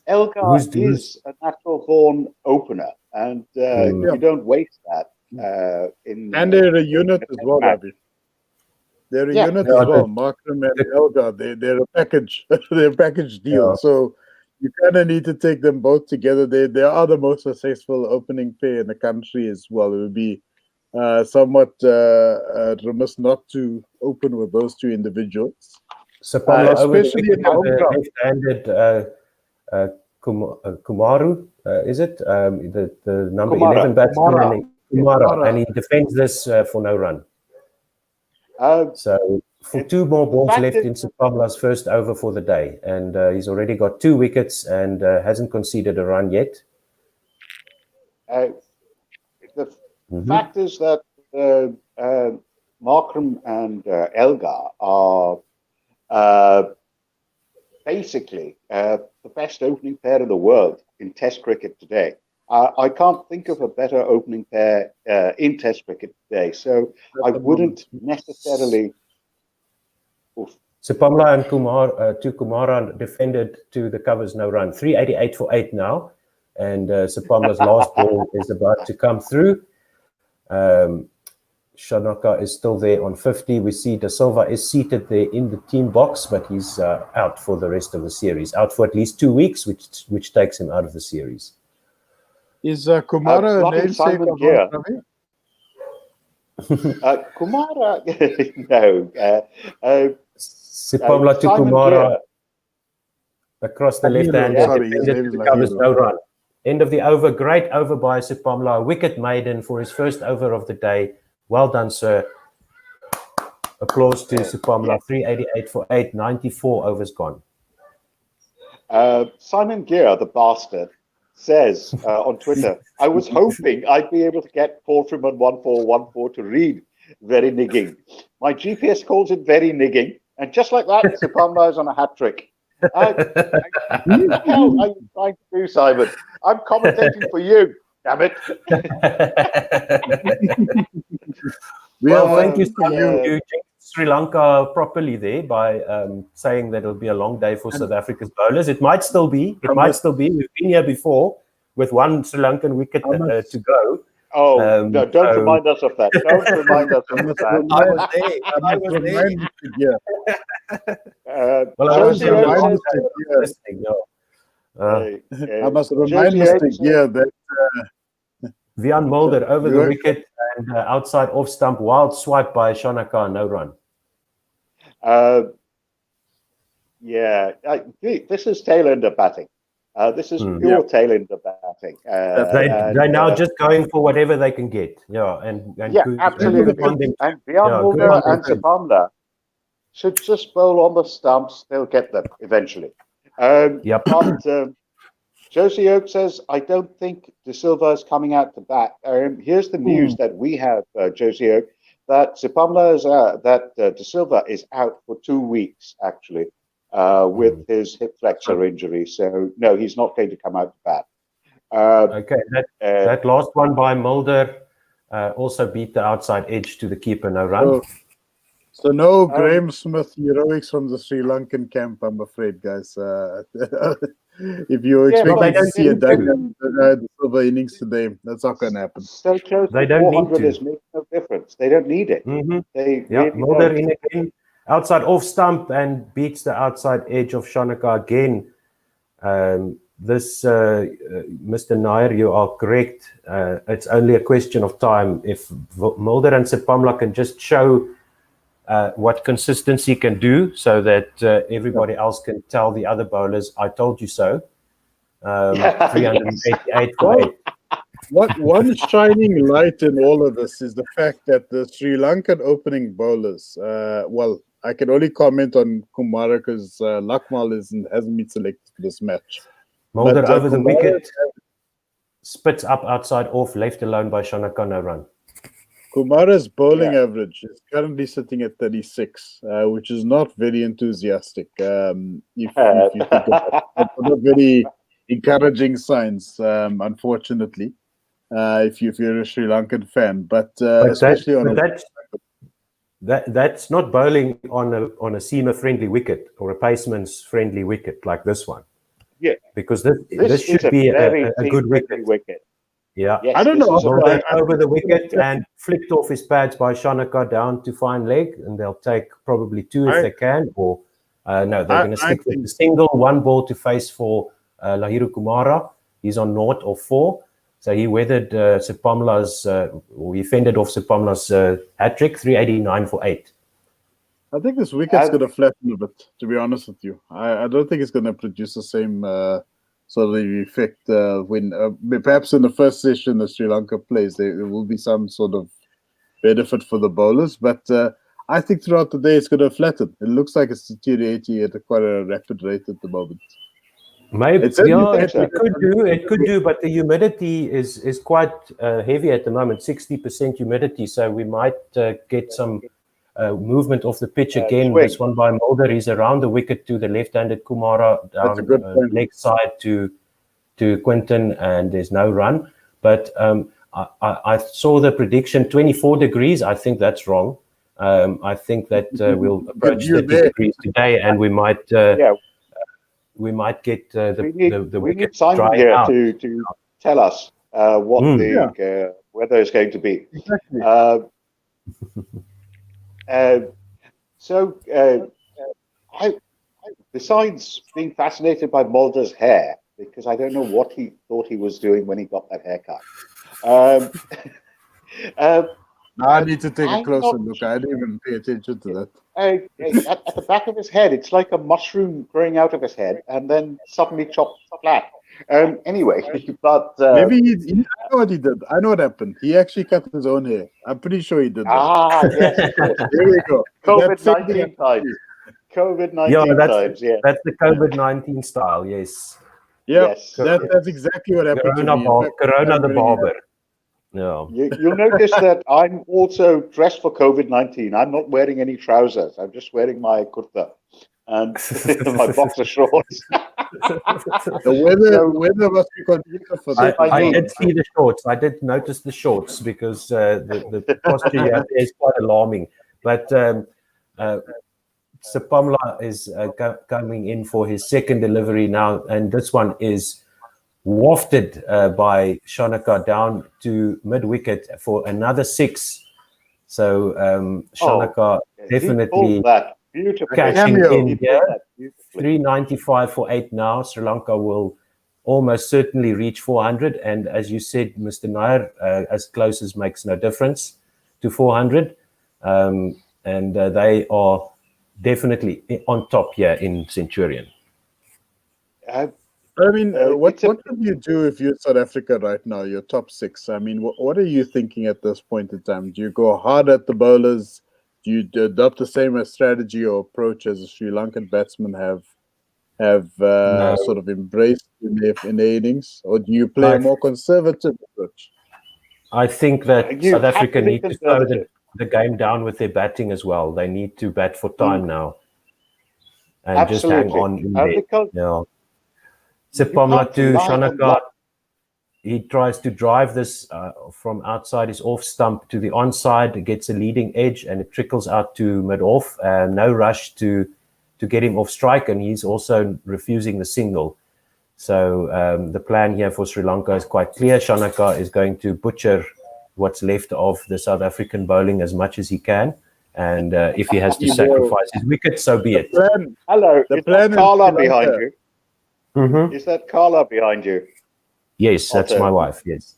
Elgar is a natural-born opener, and you don't waste that. And they're a unit as well, Abby. They're a unit as well. Markram and Elgar, they're a package. They're a package deal. Yeah. So you kind of need to take them both together. They are the most successful opening pair in the country as well. It would be somewhat remiss not to open with those 2 individuals. Especially in the left-handed Kumaru, is it? The number 11 batsman. Kumara, and he defends this for no run. So for 2 more balls left in Sipamla's first over for the day, and he's already got 2 wickets and hasn't conceded a run yet. The fact is that Markram and Elgar are basically the best opening pair in the world in Test cricket today. I can't think of a better opening pair in Test cricket today, so I wouldn't necessarily. Sipamla and Kumara defended to the covers, no run. 388 for 8 now, and Sipamla's last ball is about to come through. Shanaka is still there on 50. We see Da Silva is seated there in the team box, but he's out for the rest of the series, out for at least 2 weeks, which takes him out of the series. Is Kumara a namesake of Ravi? Kumara, no. Sipamla to Kumara across the left hand. Covers no run. End of the over. Great over by Sipamla. A wicket maiden for his first over of the day. Well done, sir. Applause to Sipamla. 388 for 8. 94 overs gone. Simon Gear, the bastard, says on Twitter, I was hoping I'd be able to get Paul Freeman 1414 to read very nigging. My GPS calls it very nigging, and just like that, Sipamla is on a hat trick. What the hell are you trying to do, Simon? I'm commentating for you, damn it. Well, thank you, Simon. You Sri Lanka properly there by saying that it'll be a long day for South Africa's bowlers. It might still be. It might still be. We've been here before with 1 Sri Lankan wicket to go. Oh, no, don't remind us of that. Don't remind us of that. I was there. I must remind Mr. Gear that Vian Mulder over the wicket and outside off stump, wild swipe by Shanaka, no run. This is tail ender batting. This is pure tail end of batting. They're now just going for whatever they can get. Yeah, and absolutely. Good on them. And Bjorn Mulder and Sapamla should just bowl on the stumps. They'll get them eventually. But Josie Oak says, I don't think De Silva is coming out to bat. Here's the news that we have, Josie Oak, that Sapamla is that De Silva is out for 2 weeks, actually, with his hip flexor injury. So, no, he's not going to come out to bat. Okay, that last one by Mulder also beat the outside edge to the keeper, no run. So no Graham Smith heroics from the Sri Lankan camp, I'm afraid, guys. If you're expecting to see a the silver innings today, that's not going to happen. So close they to don't 400 need to. is making no difference. They don't need it. They really Mulder in again, outside off stump and beats the outside edge of Shanaka again. Mr. Nair, you are correct. It's only a question of time. If Mulder and Sapamla can just show what consistency can do, so that everybody else can tell the other bowlers, I told you so. 388 for 8. One shining light in all of this is the fact that the Sri Lankan opening bowlers, I can only comment on Kumara because Lakmal hasn't been selected for this match. Mulder over the wicket, spits up outside off, left alone by Shanaka, no run. Kumara's bowling average is currently sitting at 36, which is not very enthusiastic. If you think about it, not very encouraging signs, unfortunately, if you're a Sri Lankan fan. But especially that's not bowling on a seamer friendly wicket or a paceman's friendly wicket like this one. Yeah, because this should be a good wicket. Yeah, yes, I don't know. Over the wicket and flicked off his pads by Shanaka down to fine leg, and they'll take probably 2 if they can, or no, they're going to stick with the single 1 ball to face for Lahiru Kumara. He's on 0 or 4, so he weathered Sapamla's, or he fended off Sapamla's hat trick, 389 for 8. I think this wicket's going to flatten a bit, to be honest with you. I don't think it's going to produce the same sort of effect when perhaps in the first session the Sri Lanka plays, there will be some sort of benefit for the bowlers. But I think throughout the day it's going to flatten. It looks like it's deteriorating at quite a rapid rate at the moment. Maybe it could do, but the humidity is quite heavy at the moment, 60% humidity. So we might get some movement off the pitch again. This one by Mulder, he's around the wicket to the left-handed Kumara, down leg side to Quinton, and there's no run. But I saw the prediction 24 degrees. I think that's wrong. I think that we'll approach 30 degrees today, and we might get the wicket Simon here out to tell us what the weather is going to be. Exactly. Besides being fascinated by Mulder's hair, because I don't know what he thought he was doing when he got that haircut. I need to take a closer look. I didn't even pay attention to that. At the back of his head, it's like a mushroom growing out of his head and then suddenly chopped flat. Anyway, but maybe I know what he did. I know what happened. He actually cut his own hair. I'm pretty sure he did that. Yes. There we go. COVID-19 times. COVID-19 times. Yeah, that's the COVID-19 style. Yes. Yeah, yes. That's exactly what happened. Corona the barber. No. You'll notice that I'm also dressed for COVID-19. I'm not wearing any trousers. I'm just wearing my kurta and my boxer shorts. The weather must be conducive for that. I did see the shorts. I did notice the shorts because the posture you have there is quite alarming. But Sapamla is coming in for his second delivery now, and this one is wafted by Shanaka down to mid-wicket for another 6. So Shanaka definitely cashing in here. 395 for 8 now. Sri Lanka will almost certainly reach 400. And as you said, Mr. Nair, as close as makes no difference to 400. And they are definitely on top here in Centurion. I mean, what it's would you do if you're South Africa right now? You're top 6. I mean, what are you thinking at this point in time? Do you go hard at the bowlers? Do you adopt the same strategy or approach as the Sri Lankan batsmen have No, sort of embraced in their innings, or do you play a more conservative approach? I think that you South have Africa to be need to slow conservative. the game down with their batting as well. They need to bat for time now and just hang Absolutely, on in there. because Yeah. you Sipamla can't to rely on Shanaka, luck. he tries to drive this from outside his off stump to the onside. It gets a leading edge and it trickles out to mid-off. No rush to get him off strike, and he's also refusing the single. So the plan here for Sri Lanka is quite clear. Shanaka is going to butcher what's left of the South African bowling as much as he can. And if he has to sacrifice his wicket, so be it. Hello, is that Carla behind you? Mm-hmm. Is that Carla behind you? Yes, that's my wife, yes.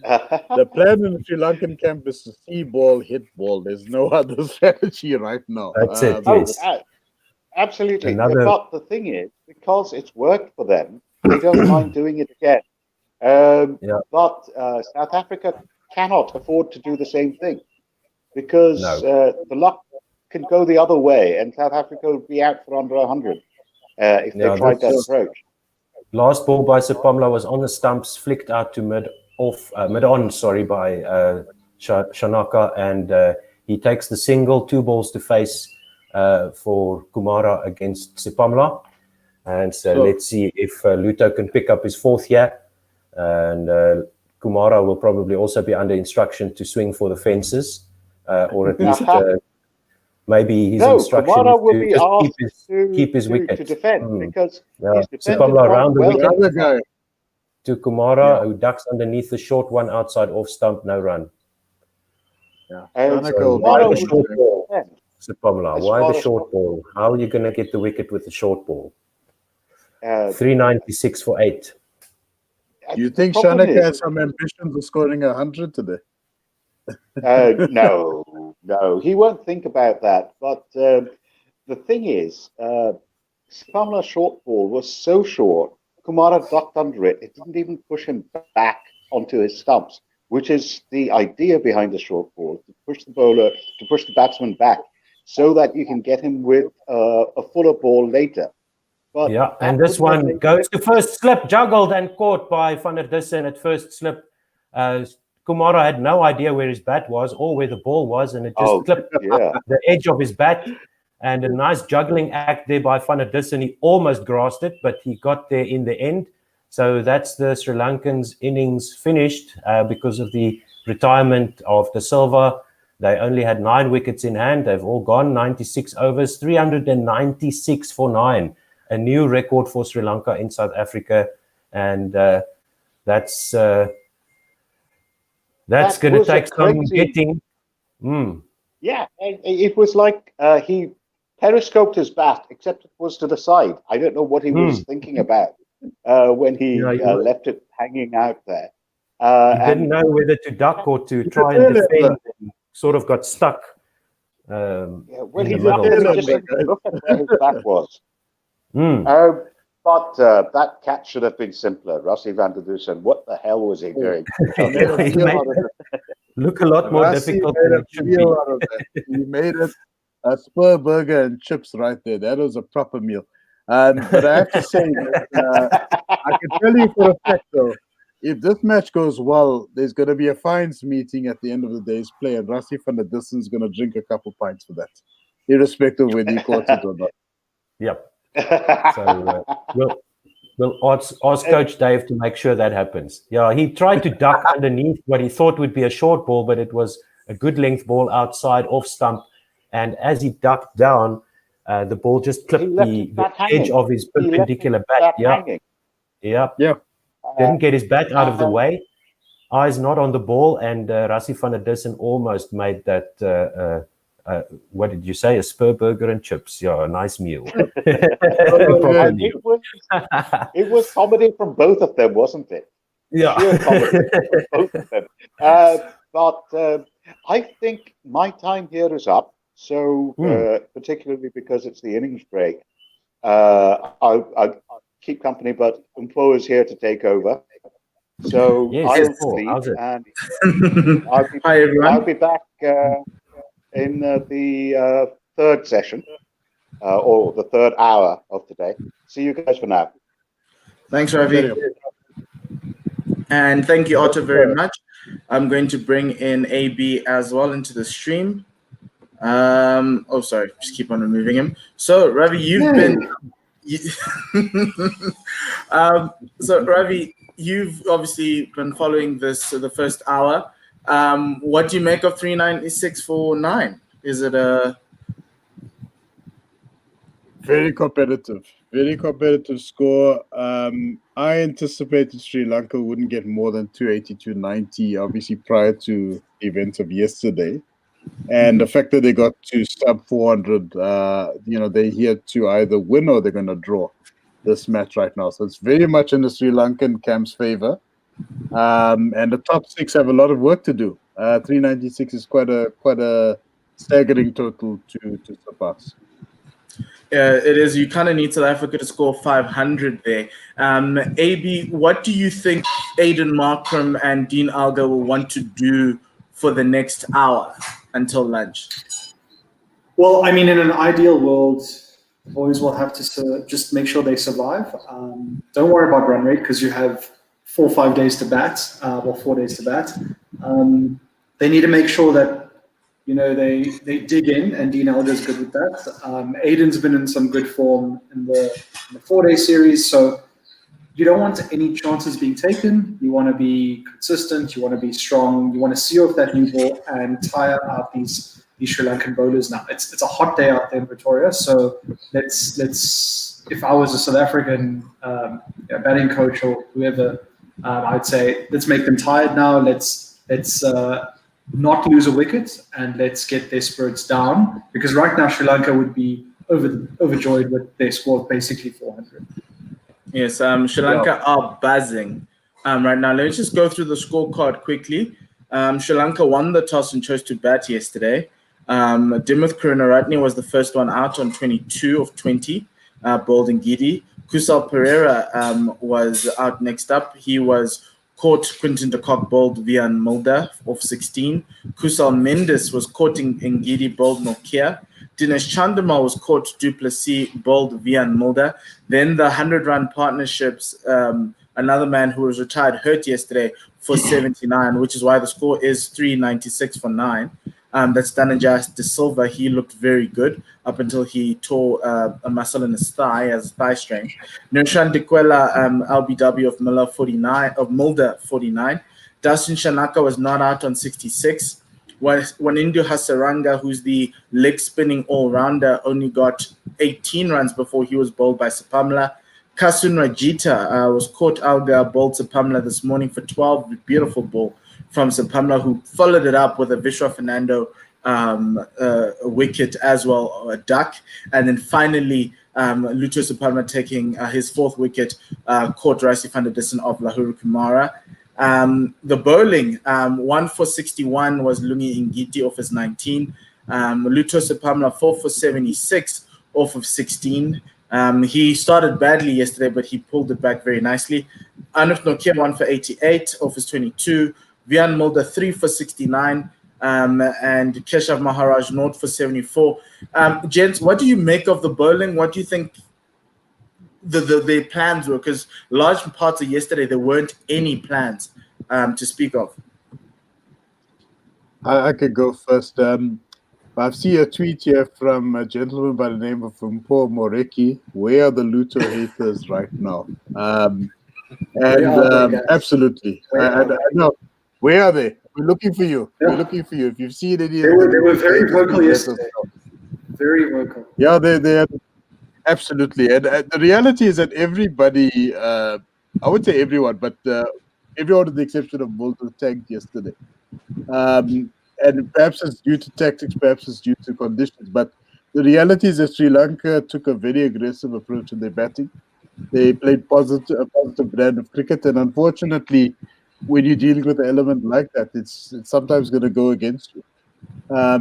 The plan in the Sri Lankan camp is to see ball, hit ball. There's no other strategy right now. That's it, yes. Absolutely. But the thing is, because it's worked for them, they don't mind doing it again. But South Africa cannot afford to do the same thing because the luck can go the other way, and South Africa would be out for under 100 if they tried that approach. Last ball by Sipamla was on the stumps, flicked out to mid-on by Shanaka, and he takes the single, 2 balls to face for Kumara against Sipamla. And so let's see if Luto can pick up his 4th here. And Kumara will probably also be under instruction to swing for the fences, or at least maybe his instruction Kumara will is be to asked keep his wicket. to defend because he's defended Sipamla around the wicket to Kumara, who ducks underneath the short one outside off stump, no run. So why the short ball, Sipamla? Why the short ball? How are you going to get the wicket with the short ball? 396 for 8. Do you think Shanaka has some ambitions of scoring 100 today? No, he won't think about that. But the thing is, Sipamla's short ball was so short, Kumara ducked under it. It didn't even push him back onto his stumps, which is the idea behind the short ball, to push the batsman back so that you can get him with a fuller ball later. But and this one goes to first slip, juggled and caught by Van der Dussen at first slip. Kumara had no idea where his bat was or where the ball was, and it just clipped the edge of his bat. And a nice juggling act there by Van der Dussen. He almost grasped it, but he got there in the end. So that's the Sri Lankans' innings finished because of the retirement of De Silva. They only had 9 wickets in hand. They've all gone, 96 overs, 396 for 9. A new record for Sri Lanka in South Africa. And that's going to take some getting. Yeah, it was like he periscoped his bat, except it was to the side. I don't know what he was thinking about when he left it hanging out there. He didn't know whether to duck or to try and defend. And sort of got stuck. Well, he just look at where his bat was. But that catch should have been simpler. Rassie van der Dussen, what the hell was he doing? Look a lot more difficult than it should be. He made it a spur burger and chips right there. That was a proper meal. But I have to say, I can tell you for a fact, though, if this match goes well, there's going to be a fines meeting at the end of the day's play, and Rassie van der Dussen is going to drink a couple pints for that, irrespective of whether he caught it or not. Yep. So we'll ask Coach Dave to make sure that happens. Yeah, he tried to duck underneath what he thought would be a short ball, but it was a good length ball outside off stump. And as he ducked down, the ball just clipped the edge of his perpendicular bat. Yeah. Didn't get his bat out of the way. Eyes not on the ball, and Rassie van der Dussen almost made that. What did you say? A spur burger and chips. Yeah, a nice meal. It was comedy from both of them, wasn't it? Yeah. Sheer comedy from both of them. But I think my time here is up. So particularly because it's the innings break, I'll keep company, but Umpo is here to take over. So Yes, I'll Paul, lead, how's it? and Hi, everyone. I'll be back in the third session or the third hour of today. See you guys for now. Thanks, Ravi. And thank you, Otto, very much. I'm going to bring in AB as well into the stream. Oh, sorry, just keep on removing him. So, Ravi, you've been... so, Ravi, you've obviously been following this the first hour. What do you make of 396.49? Is it a... Very competitive score. I anticipated Sri Lanka wouldn't get more than 280-290, obviously prior to the events of yesterday. And the fact that they got to sub 400, they're here to either win or they're going to draw this match right now. So it's very much in the Sri Lankan camp's favor. And the top six have a lot of work to do. 396 is quite a staggering total to surpass. It is. You kind of need South Africa to score 500 there. AB, what do you think Aiden Markram and Dean Alga will want to do for the next hour until lunch? Well, I mean, in an ideal world, boys will have to just make sure they survive. Don't worry about run rate because you have 4 or 5 days to bat, or 4 days to bat. They need to make sure that they dig in, and Dean Alga's good with that. Aiden's been in some good form in the 4-day series, so you don't want any chances being taken. You want to be consistent. You want to be strong. You want to see off that new ball and tire out these Sri Lankan bowlers. Now it's a hot day out there in Pretoria, so let's. If I was a South African batting coach or whoever, I'd say let's make them tired now. Let's not lose a wicket and let's get their spirits down, because right now Sri Lanka would be overjoyed with their score of basically 400. Yes, Sri Lanka are buzzing right now. Let me just go through the scorecard quickly. Sri Lanka won the toss and chose to bat yesterday. Dimuth Karunaratne was the first one out on 22 of 20, bowled in Gidi. Kusal Pereira was out next up. He was caught Quinton de Kock, bowled Vian Mulder off 16. Kusal Mendes was caught in Gidi, bowled Nokia. Dinesh Chandamal was caught Duplessis, bowled Vian Mulder. Then the 100-run partnerships, another man who was retired hurt yesterday for 79, which is why the score is 396 for 9. That's Dhananjay De Silva. He looked very good up until he tore a muscle in his thigh as thigh strain. Nushan Dikwela, LBW of Mulder 49. Dustin Shanaka was not out on 66. Wanindu Hasaranga, who's the leg spinning all-rounder, only got 18 runs before he was bowled by Sapamla. Kasun Rajita was caught Alga, bowled Sapamla this morning for 12. Beautiful ball from Sapamla, who followed it up with a Vishwa Fernando a wicket as well, a duck. And then finally, Luto Sapamla taking his 4th wicket, caught Raisi van der Dissen of Lahuru Kumara. The bowling, 1 for 61 was Lungi Ngiti off his 19. Luto Sapamla 4 for 76 off of 16. He started badly yesterday, but he pulled it back very nicely. Anuf Nokia 1 for 88 off his 22. Vian Mulder 3 for 69. And Keshav Maharaj 0 for 74. Gents, what do you make of the bowling? What do you think their plans were? Because large parts of yesterday, there weren't any plans to speak of. I could go first. I've seen a tweet here from a gentleman by the name of Umpo Moreki. Where are the Luto haters right now? Absolutely. I know. Where are they? We're looking for you. Yeah. We're looking for you. If you've seen any, they were very vocal yesterday. Very vocal. Yeah, they are. Absolutely. And the reality is that everybody, I would say everyone, but everyone with the exception of Bolton tanked yesterday. And perhaps it's due to tactics, perhaps it's due to conditions. But the reality is that Sri Lanka took a very aggressive approach in their batting. They played a positive brand of cricket. And unfortunately, when you're dealing with an element like that, it's sometimes going to go against you. I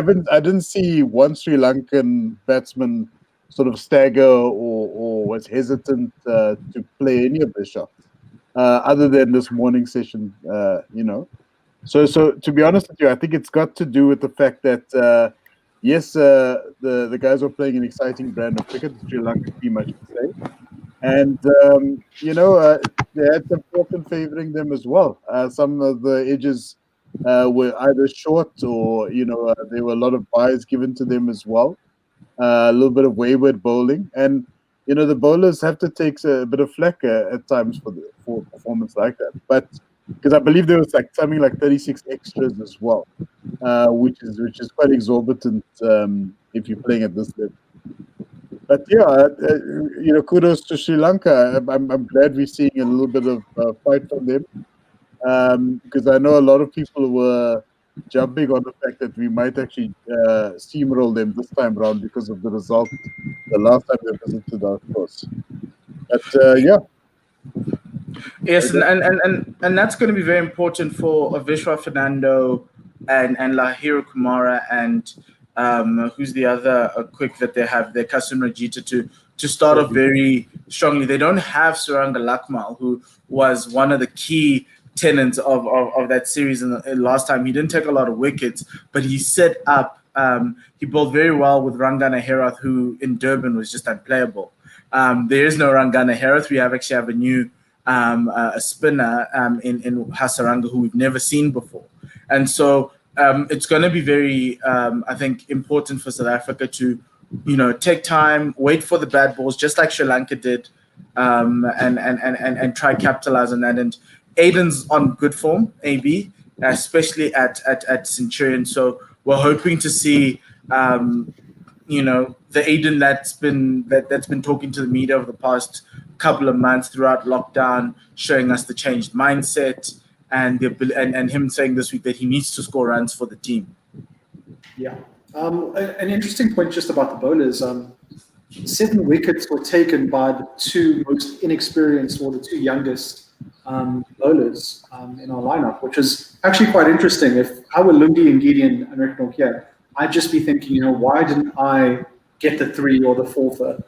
didn't see one Sri Lankan batsman sort of stagger or was hesitant to play any of the shots, other than this morning session, So to be honest with you, I think it's got to do with the fact that yes, the guys are playing an exciting brand of cricket, the Sri Lanka team, I should say, and they had some fortune favoring them as well. Some of the edges were either short or there were a lot of byes given to them as well. A little bit of wayward bowling, and the bowlers have to take a bit of flack at times for performance like that. But because I believe there was something like 36 extras as well, which is quite exorbitant if you're playing at this level. But yeah, kudos to Sri Lanka. I'm glad we're seeing a little bit of fight from them, because I know a lot of people were jumping on the fact that we might actually steamroll them this time around because of the result the last time they visited our course. But yeah. Yes, and that's going to be very important for Vishwa Fernando and Lahira Kumara and who's the other quick that they have, their Kasim Rajita to start off very strongly. They don't have Suranga Lakmal, who was one of the key tenants of that series. And last time he didn't take a lot of wickets, but he set up. He bowled very well with Rangana Herath, who in Durban was just unplayable. There is no Rangana Herath. We actually have a new a spinner in Hasaranga who we've never seen before, and so it's going to be very I think important for South Africa to take time, wait for the bad balls, just like Sri Lanka did, and try capitalize on that. And Aiden's on good form, AB, especially at Centurion. So we're hoping to see the Aiden that's been talking to the media over the past couple of months throughout lockdown, showing us the changed mindset and him saying this week that he needs to score runs for the team. Yeah. An interesting point just about the bowlers. 7 wickets were taken by the 2 most inexperienced or the 2 youngest bowlers in our lineup, which is actually quite interesting. If I were Lungi and Gideon and Rick here, I'd just be thinking, why didn't I get the 3 or the 4th?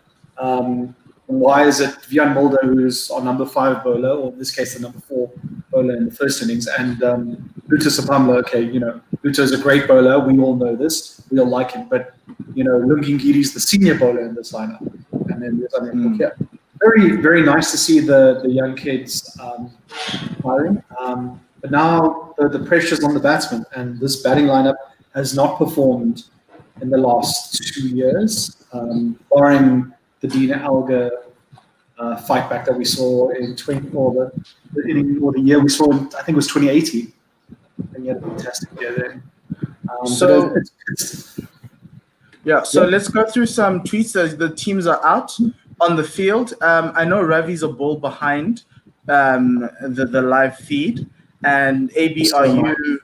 Why is it Vian Mulder, who's our number 5 bowler, or in this case the number 4 bowler in the first innings, and Luta Sapamla? Okay, Luta is a great bowler. We all know this. We all like him. But Lungi Ngiri's the senior bowler in this lineup, and then there's Anil here. Very, very nice to see the young kids firing. But now the pressure's on the batsman, and this batting lineup has not performed in the last 2 years, barring the Dina Alga fight back that we saw in the year we saw, I think it was 2018. And he had a fantastic year then. So let's go through some tweets as the teams are out on the field. I know Ravi's a ball behind the live feed. And AB, are you?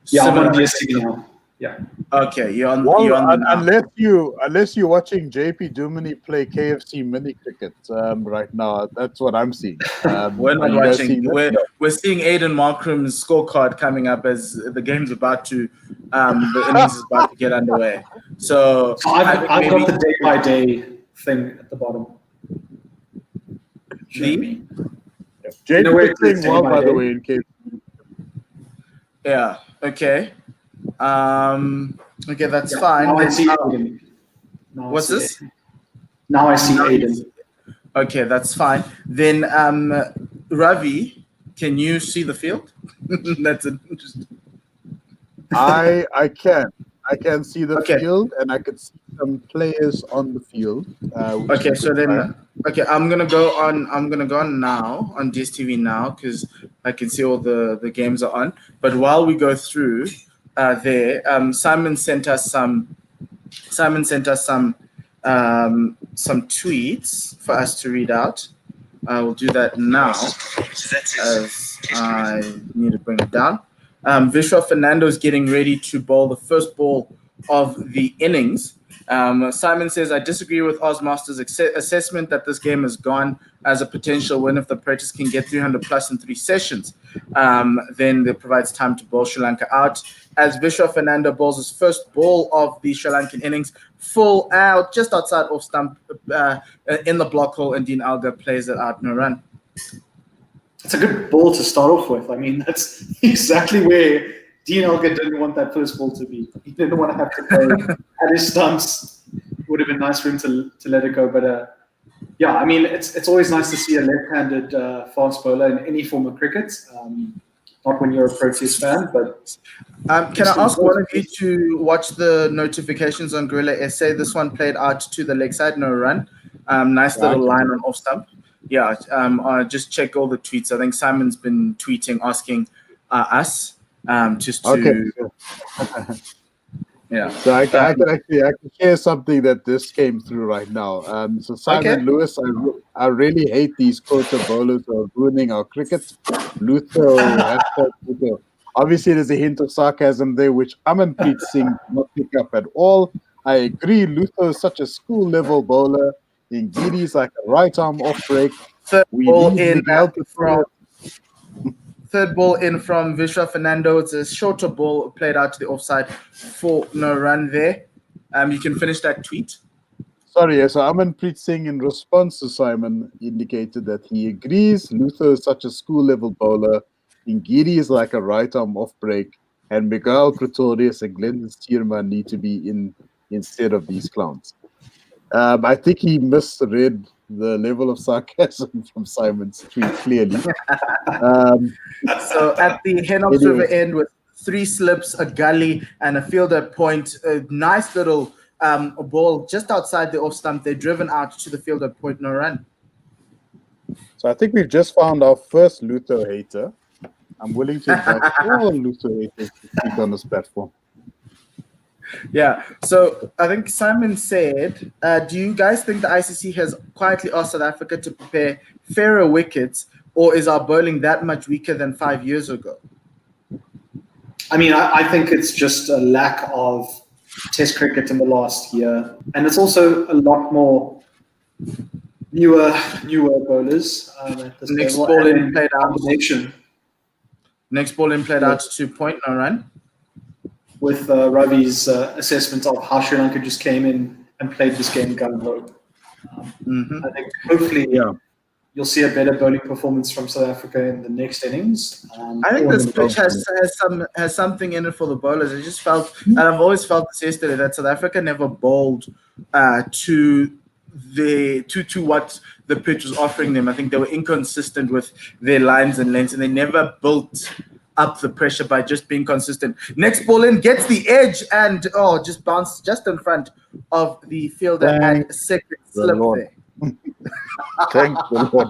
Yeah, I'm on DSTV now. Yeah. Okay, you're on. Unless you're watching JP Dumini play KFC mini cricket right now, that's what I'm seeing. We're not watching. We're seeing Aiden Markram's scorecard coming up as the game's about to, the innings is about to get underway. So I've got the day by day thing at the bottom. JP is playing well, by the way, in KFC. Yeah. Okay. Okay, that's fine. Now I see Aiden. What's this? Now I see Aiden. Okay, that's fine. Then, Ravi, can you see the field? That's interesting. I can see the field, and I can see some players on the field. Okay, so then, I'm gonna go on now on DSTV now because I can see all the games are on. But while we go through Simon sent us some tweets for us to read out. I will do that now as I need to bring it down. Vishwa Fernando is getting ready to bowl the first ball of the innings. Simon says, I disagree with Ozmaster's assessment that this game has gone as a potential win. If the Predators can get 300 plus in 3 sessions, then that provides time to bowl Sri Lanka out. As Vishwa Fernando bowls his first ball of the Sri Lankan innings, full out, just outside off stump in the block hole, and Dean Alga plays it out, no run. It's a good ball to start off with. I mean, that's exactly where Dean Alga didn't want that first ball to be. He didn't want to have to play at his stumps. It would have been nice for him to let it go. But yeah, I mean, it's always nice to see a left-handed fast bowler in any form of cricket. Not when you're a Proteas fan, but... can I ask one of you to watch the notifications on Guerilla SA? This one played out to the leg side, no run. Nice little line on off stump. Yeah, just check all the tweets. I think Simon's been tweeting, asking us just to... Okay. Yeah. So I can share something that this came through right now. So Simon Lewis, I really hate these quota bowlers who are ruining our cricket. Luther, Luther. Obviously, there's a hint of sarcasm there, which Amanpreet Singh did not pick up at all. I agree. Luther is such a school-level bowler. Ngidi is like a right arm off break. Third ball in from Vishwa Fernando. It's a shorter ball played out to the offside for no run there. You can finish that tweet. Sorry, so Amanpreet Singh, in response to Simon, indicated that he agrees Luther is such a school-level bowler. Ngidi is like a right arm off break, and Miguel Pretorius and Glenn Steerman need to be in instead of these clowns. I think he misread the level of sarcasm from Simon's tweet clearly. So at the Henox River end with 3 slips, a gully, and a fielder point, a nice little ball just outside the off stump. They're driven out to the fielder point, no run. So I think we've just found our first Luther hater. I'm willing to invite all Luther haters to speak on this platform. Yeah, so I think Simon said, do you guys think the ICC has quietly asked South Africa to prepare fairer wickets, or is our bowling that much weaker than 5 years ago? I mean, I think it's just a lack of Test cricket in the last year, and it's also a lot more newer bowlers. Next ball in played out. Next ball in played out to point, no run. With Ravi's assessment of how Sri Lanka just came in and played this game gung-ho. I think hopefully you'll see a better bowling performance from South Africa in the next innings. I think this pitch has something in it for the bowlers. I just felt, and I've always felt this yesterday, that South Africa never bowled to what the pitch was offering them. I think they were inconsistent with their lines and lengths, and they never built up the pressure by just being consistent. Next ball in, gets the edge, and just bounced just in front of the fielder and second slip there. Thank the Lord.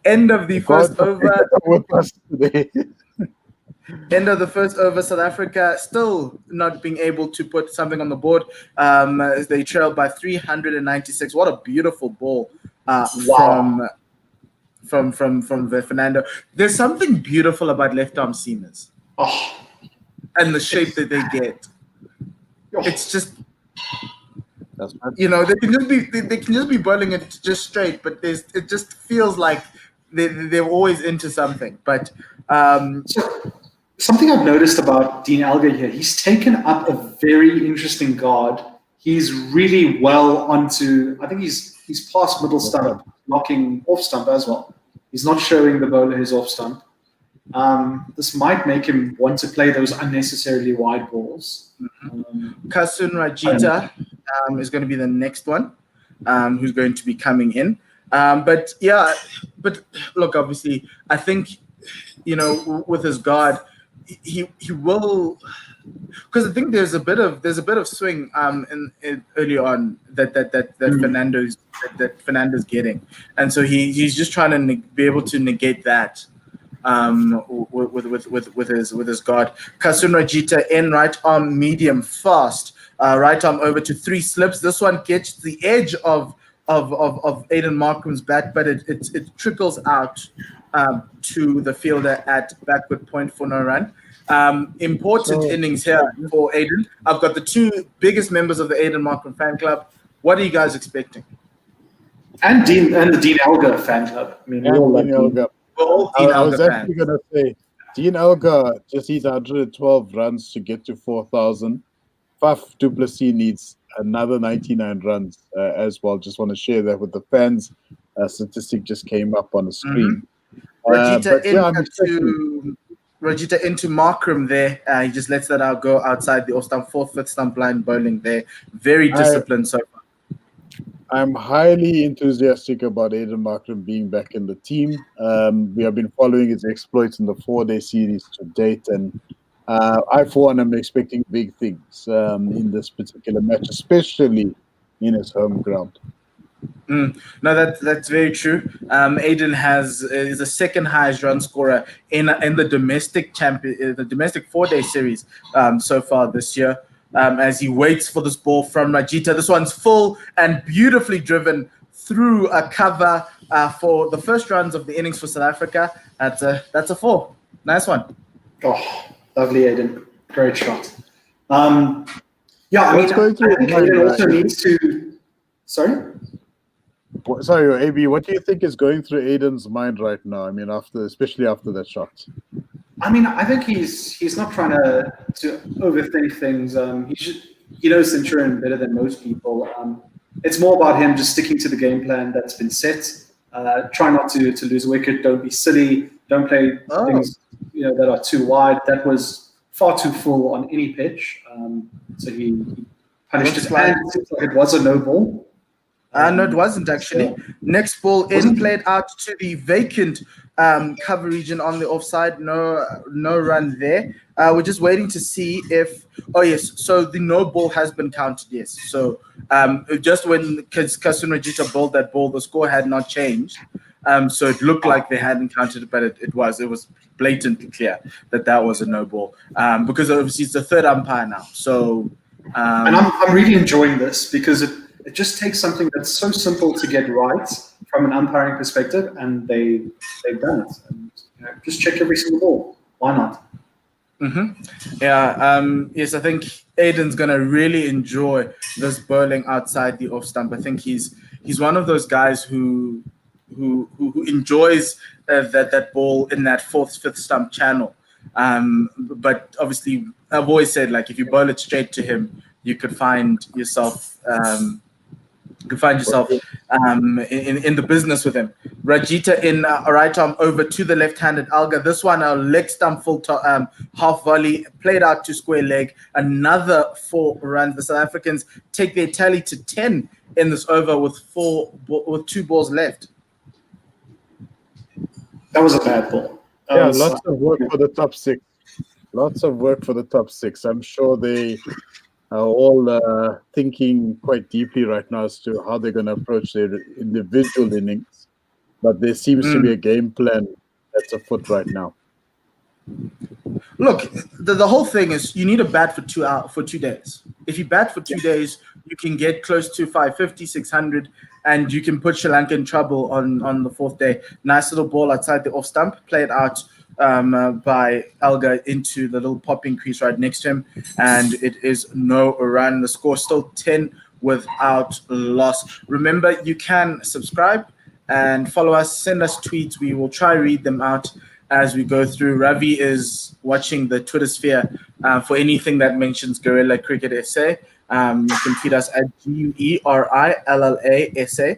End of the first over. With us today. End of the first over. South Africa still not being able to put something on the board. As they trailed by 396. What a beautiful ball from Fernando. There's something beautiful about left arm seamers. And the shape that they get. It's just, they can just be bowling it just straight, but it just feels like they're always into something. But something I've noticed about Dean Alga here, he's taken up a very interesting guard. He's really well onto, I think he's past middle stump, knocking off stump as well. He's not showing the bowler his off stump. This might make him want to play those unnecessarily wide balls. Kasun Rajita is going to be the next one who's going to be coming in. But look, obviously, I think, with his guard, he will, because I think there's a bit of swing in early on that Fernando's getting, and so he's just trying to be able to negate that with his guard. Kasun Rajita in right arm medium fast, right arm over to 3 slips. This one gets the edge of of Aiden Markram's bat, but it trickles out to the fielder at backward point for no run. Important innings here for Aiden. I've got the two biggest members of the Aiden Markram fan club. What are you guys expecting? And the Dean Elgar fan club. I mean, we all like Dean. I was actually going to say, Dean Elgar just needs 112 runs to get to 4,000. Faf du Plessis needs another 99 runs as well. Just want to share that with the fans. Statistic just came up on the screen. Rajita into Markram there. He just lets that out go outside the off stump, 4th, 5th stump line bowling there. Very disciplined so far. I'm highly enthusiastic about Aiden Markram being back in the team. We have been following his exploits in the 4-day series to date, and I, for one, am expecting big things in this particular match, especially in his home ground. No, that's very true. Aiden is the second highest run scorer in the domestic 4-day series so far this year. As he waits for this ball from Rajita. This one's full and beautifully driven through a cover for the first runs of the innings for South Africa. That's a 4. Nice one. Oh, lovely, Aiden. Great shot. I think Aiden also needs to... Sorry? Sorry, AB, what do you think is going through Aiden's mind right now? I mean, especially after that shot. I mean, I think he's not trying to overthink things. He knows Centurion better than most people. It's more about him just sticking to the game plan that's been set. Try not to lose a wicket. Don't be silly. Don't play things that are too wide. That was far too full on any pitch. So he punished it. And it seems like it was a no ball. No, it wasn't actually. Next ball in played out to the vacant cover region on the offside. No run there. We're just waiting to see if. Oh yes, so the no ball has been counted. Yes, so just when Kasun Rajita bowled that ball, the score had not changed. So it looked like they hadn't counted it, but it was blatantly clear that was a no ball because obviously it's the third umpire now. So and I'm really enjoying this because it just takes something that's so simple to get right from an umpiring perspective, and they've done it. And, just check every single ball. Why not? Mm-hmm. Yeah. Yes, I think Aiden's gonna really enjoy this bowling outside the off stump. I think he's one of those guys who enjoys that ball in that 4th, 5th stump channel. But obviously, I've always said, like, if you bowl it straight to him, you could find yourself in the business with him. Rajita in right arm over to the left-handed Alga. This one a leg stump full half volley played out to square leg. Another 4 runs. The South Africans take their tally to 10 in this over with 2 balls left. That was a bad ball. Lots of work for the top 6. I'm sure they are all thinking quite deeply right now as to how they're going to approach their individual innings. But there seems to be a game plan that's afoot right now. Look, the whole thing is you need a bat for 2 days. If you bat for 2 days, you can get close to 550, 600, and you can put Sri Lanka in trouble on the 4th day. Nice little ball outside the off stump, played out by Alga into the little popping crease right next to him, and it is no run. The score still 10 without loss. Remember, you can subscribe and follow us, send us tweets. We will try read them out as we go through. Ravi is watching the Twitter sphere for anything that mentions Guerilla Cricket SA. You can tweet us at GUERILLA SA.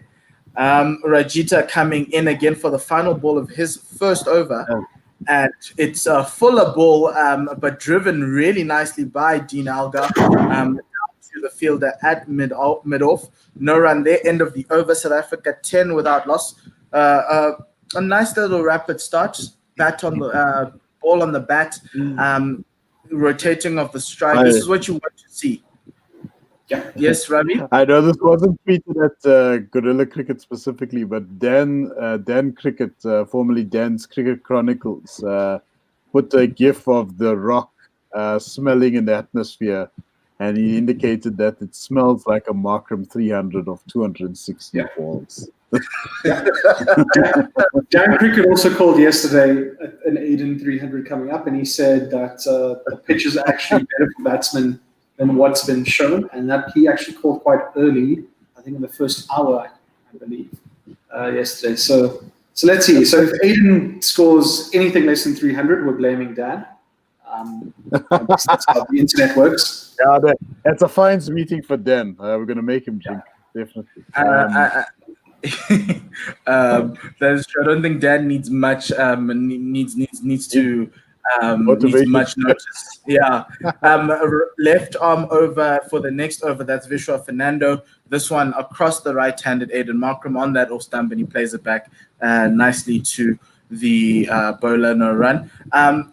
Rajita coming in again for the final ball of his first over. And it's a fuller ball, but driven really nicely by Dean Algar to the fielder at mid-off. No run there. End of the over. South Africa 10 without loss. A nice little rapid start. Bat on the ball on the bat. Rotating of the strike. This is what you want to see. Yeah. Yes, Ravi? I know this wasn't tweeted at Guerilla Cricket specifically, but Dan Cricket, formerly Dan's Cricket Chronicles, put a gif of the rock smelling in the atmosphere and he indicated that it smells like a Markram 300 of 260 balls. Darren Cricket also called yesterday an Aiden 300 coming up, and he said that the pitch is actually better for batsmen than what's been shown, and that he actually called quite early, I think in the first hour, I believe, yesterday. So let's see. So if Aiden scores anything less than 300, we're blaming Dan. That's how the internet works. Yeah, that's a fines meeting for Dan. We're going to make him drink, definitely. That's true. I don't think Dan needs much. Needs much notice. Yeah. Left arm over for the next over. That's Vishwa Fernando. This one across the right-handed Aiden Markram on that off stump, and he plays it back nicely to the bowler. No run.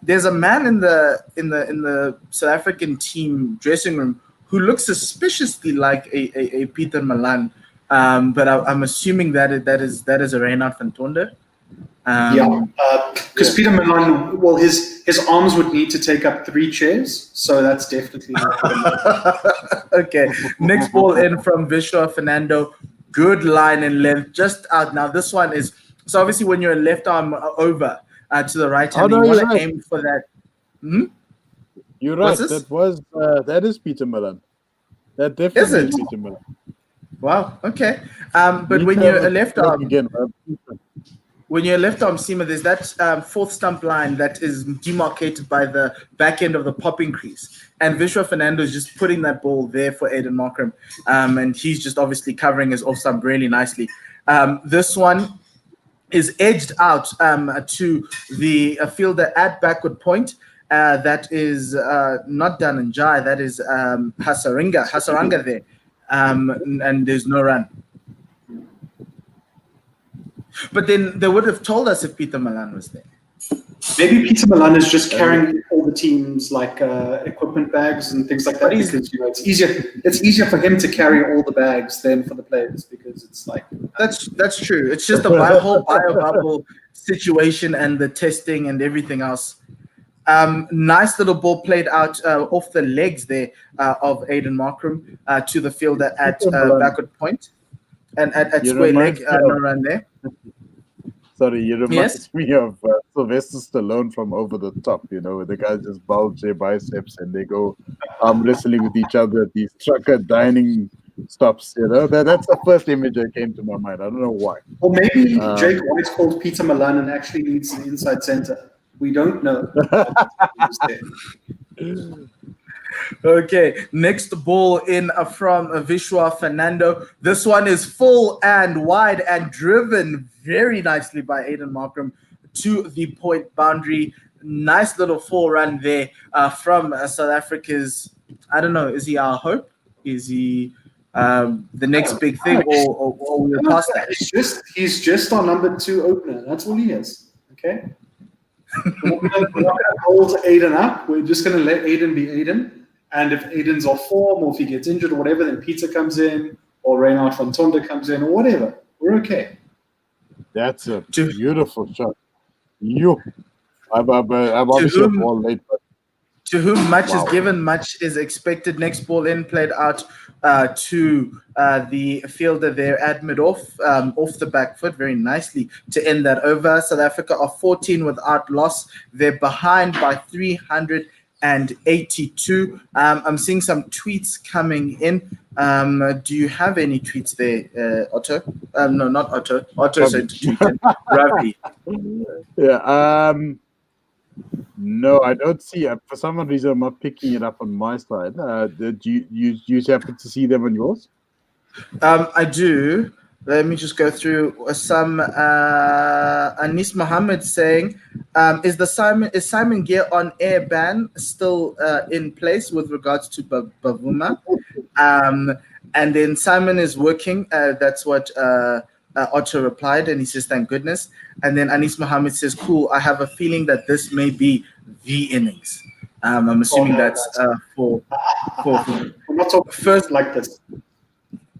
There's a man in the South African team dressing room who looks suspiciously like a Peter Malan. But I'm assuming that is a Reinhard van Tonder. Because Peter Malan, well, his arms would need to take up 3 chairs, so that's definitely not. Okay, next ball in from Vishwa Fernando. Good line and length, just out. Now this one is so obviously when you're a left arm over to the right hand, you want to aim for that. You're right. That is Peter Malan. That definitely is Peter Malan. Wow. Okay. But when you're a left arm again, when you're a left arm seamer, there's that fourth stump line that is demarcated by the back end of the popping crease, and Vishwa Fernando is just putting that ball there for Aiden Markram, and he's just obviously covering his off stump really nicely. This one is edged out to the fielder at backward point. That is not Dhananjay. That is Hasaranga there. And there's no run. But then they would have told us if Peter Malan was there. Maybe Peter Malan is just carrying all the teams like equipment bags and things like that, because it's easier for him to carry all the bags than for the players, because it's like that's true. It's just a whole bio bubble situation and the testing and everything else. Nice little ball played out off the legs there of Aiden Markram to the fielder at backward point and at square leg. No run there. Sorry, you remind me of Sylvester Stallone from Over the Top, where the guys just bulge their biceps and they go wrestling with each other at these trucker dining stops. That's the first image that came to my mind. I don't know why. Or maybe Jake White called Peter Malan and actually needs an inside center. We don't know. Okay, next ball in from Vishwa Fernando. This one is full and wide and driven very nicely by Aiden Markram to the point boundary. Nice little 4-run there from South Africa's, I don't know, is he our hope? Is he the next big thing, or we're past that? He's just our number 2 opener. That's all he is. Okay? We're not going to hold Aiden up. We're just going to let Aiden be Aiden. And if Aiden's off form, or if he gets injured or whatever, then Peter comes in, or Reinhard van Tonder comes in, or whatever. We're okay. That's a beautiful shot. I'm obviously a ball late, but to whom much is given, much is expected. Next ball in played out to the fielder there at mid-off, off the back foot very nicely to end that over. South Africa are 14 without loss. They're behind by 382. I'm seeing some tweets coming in. Do you have any tweets there, Otto? No, not Otto. Otto sent a tweet in. Ravi. Yeah. No, I don't see. For some reason, I'm not picking it up on my side. Do you happen to see them on yours? I do. Let me just go through some. Anis Mohammed saying, "Is Simon Gear on air ban still in place with regards to Bavuma?" And then Simon is working. That's what Otto replied, and he says, "Thank goodness." And then Anis Mohammed says, "Cool. I have a feeling that this may be the innings." I'm assuming that's for I'm not talking first like this.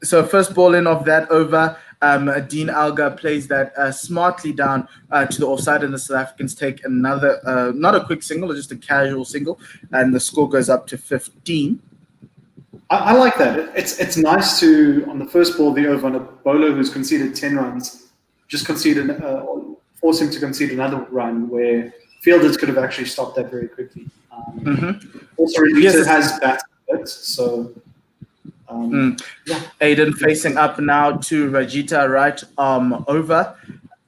So first ball in of that over, Dean Alga plays that smartly down to the offside, and the South Africans take another, not a quick single, just a casual single, and the score goes up to 15. I like that. It's nice to, on the first ball, the over on a bowler who's conceded 10 runs, just conceded, force him to concede another run where fielders could have actually stopped that very quickly. Also, Rajita has batted it, so yeah. Aiden facing up now to Rajita, right arm over.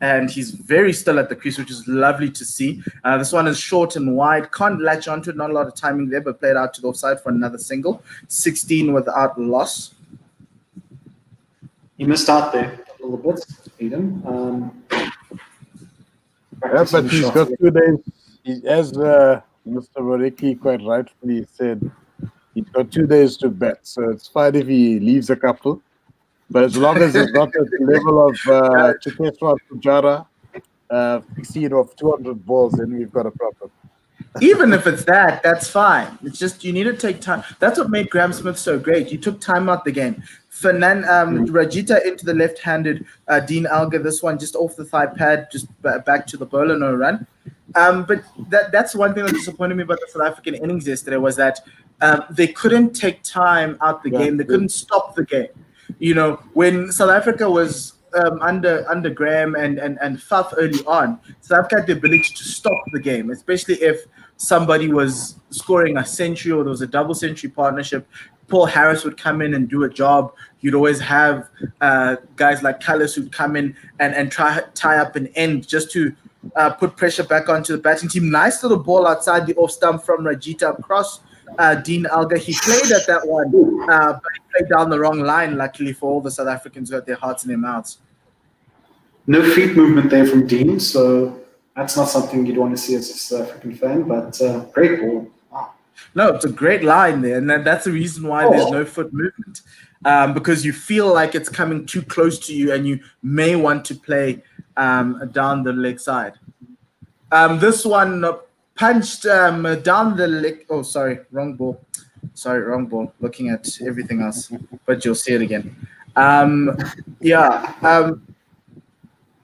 And he's very still at the crease, which is lovely to see. This one is short and wide. Can't latch onto it. Not a lot of timing there, but played out to the offside for another single. 16 without loss. You missed out there a little bit, Aiden. Yeah, but he's got 2 days. As Mr. Wareki quite rightfully said, he's got 2 days to bat. So it's fine if he leaves a couple. But as long as it's not at the level of Chikeswa Pujara, 16 of 200 balls, then we've got a problem. Even if it's that, that's fine. It's just you need to take time. That's what made Graham Smith so great. You took time out the game. Rajita into the left-handed Dean Alga. This one just off the thigh pad, just back to the bowler, no run. But that's one thing that disappointed me about the South African innings yesterday was that they couldn't take time out the game. They couldn't stop the game. You know, when South Africa was under Graham and Faf early on, South Africa had the ability to stop the game, especially if somebody was scoring a century or there was a double century partnership. Paul Harris would come in and do a job. You'd always have guys like Callis who'd come in and try tie up an end just to put pressure back onto the batting team. Nice little ball outside the off stump from Rajita across Dean Alga. He played at that one, but he played down the wrong line, luckily for all the South Africans who had their hearts in their mouths. No feet movement there from Dean, so that's not something you'd want to see as a South African fan, but great ball. Wow. No, it's a great line there, and that's the reason why there's no foot movement, because you feel like it's coming too close to you and you may want to play down the leg side. This one punched down the leg. Oh, sorry, wrong ball. Sorry, wrong ball. Looking at everything else, but you'll see it again.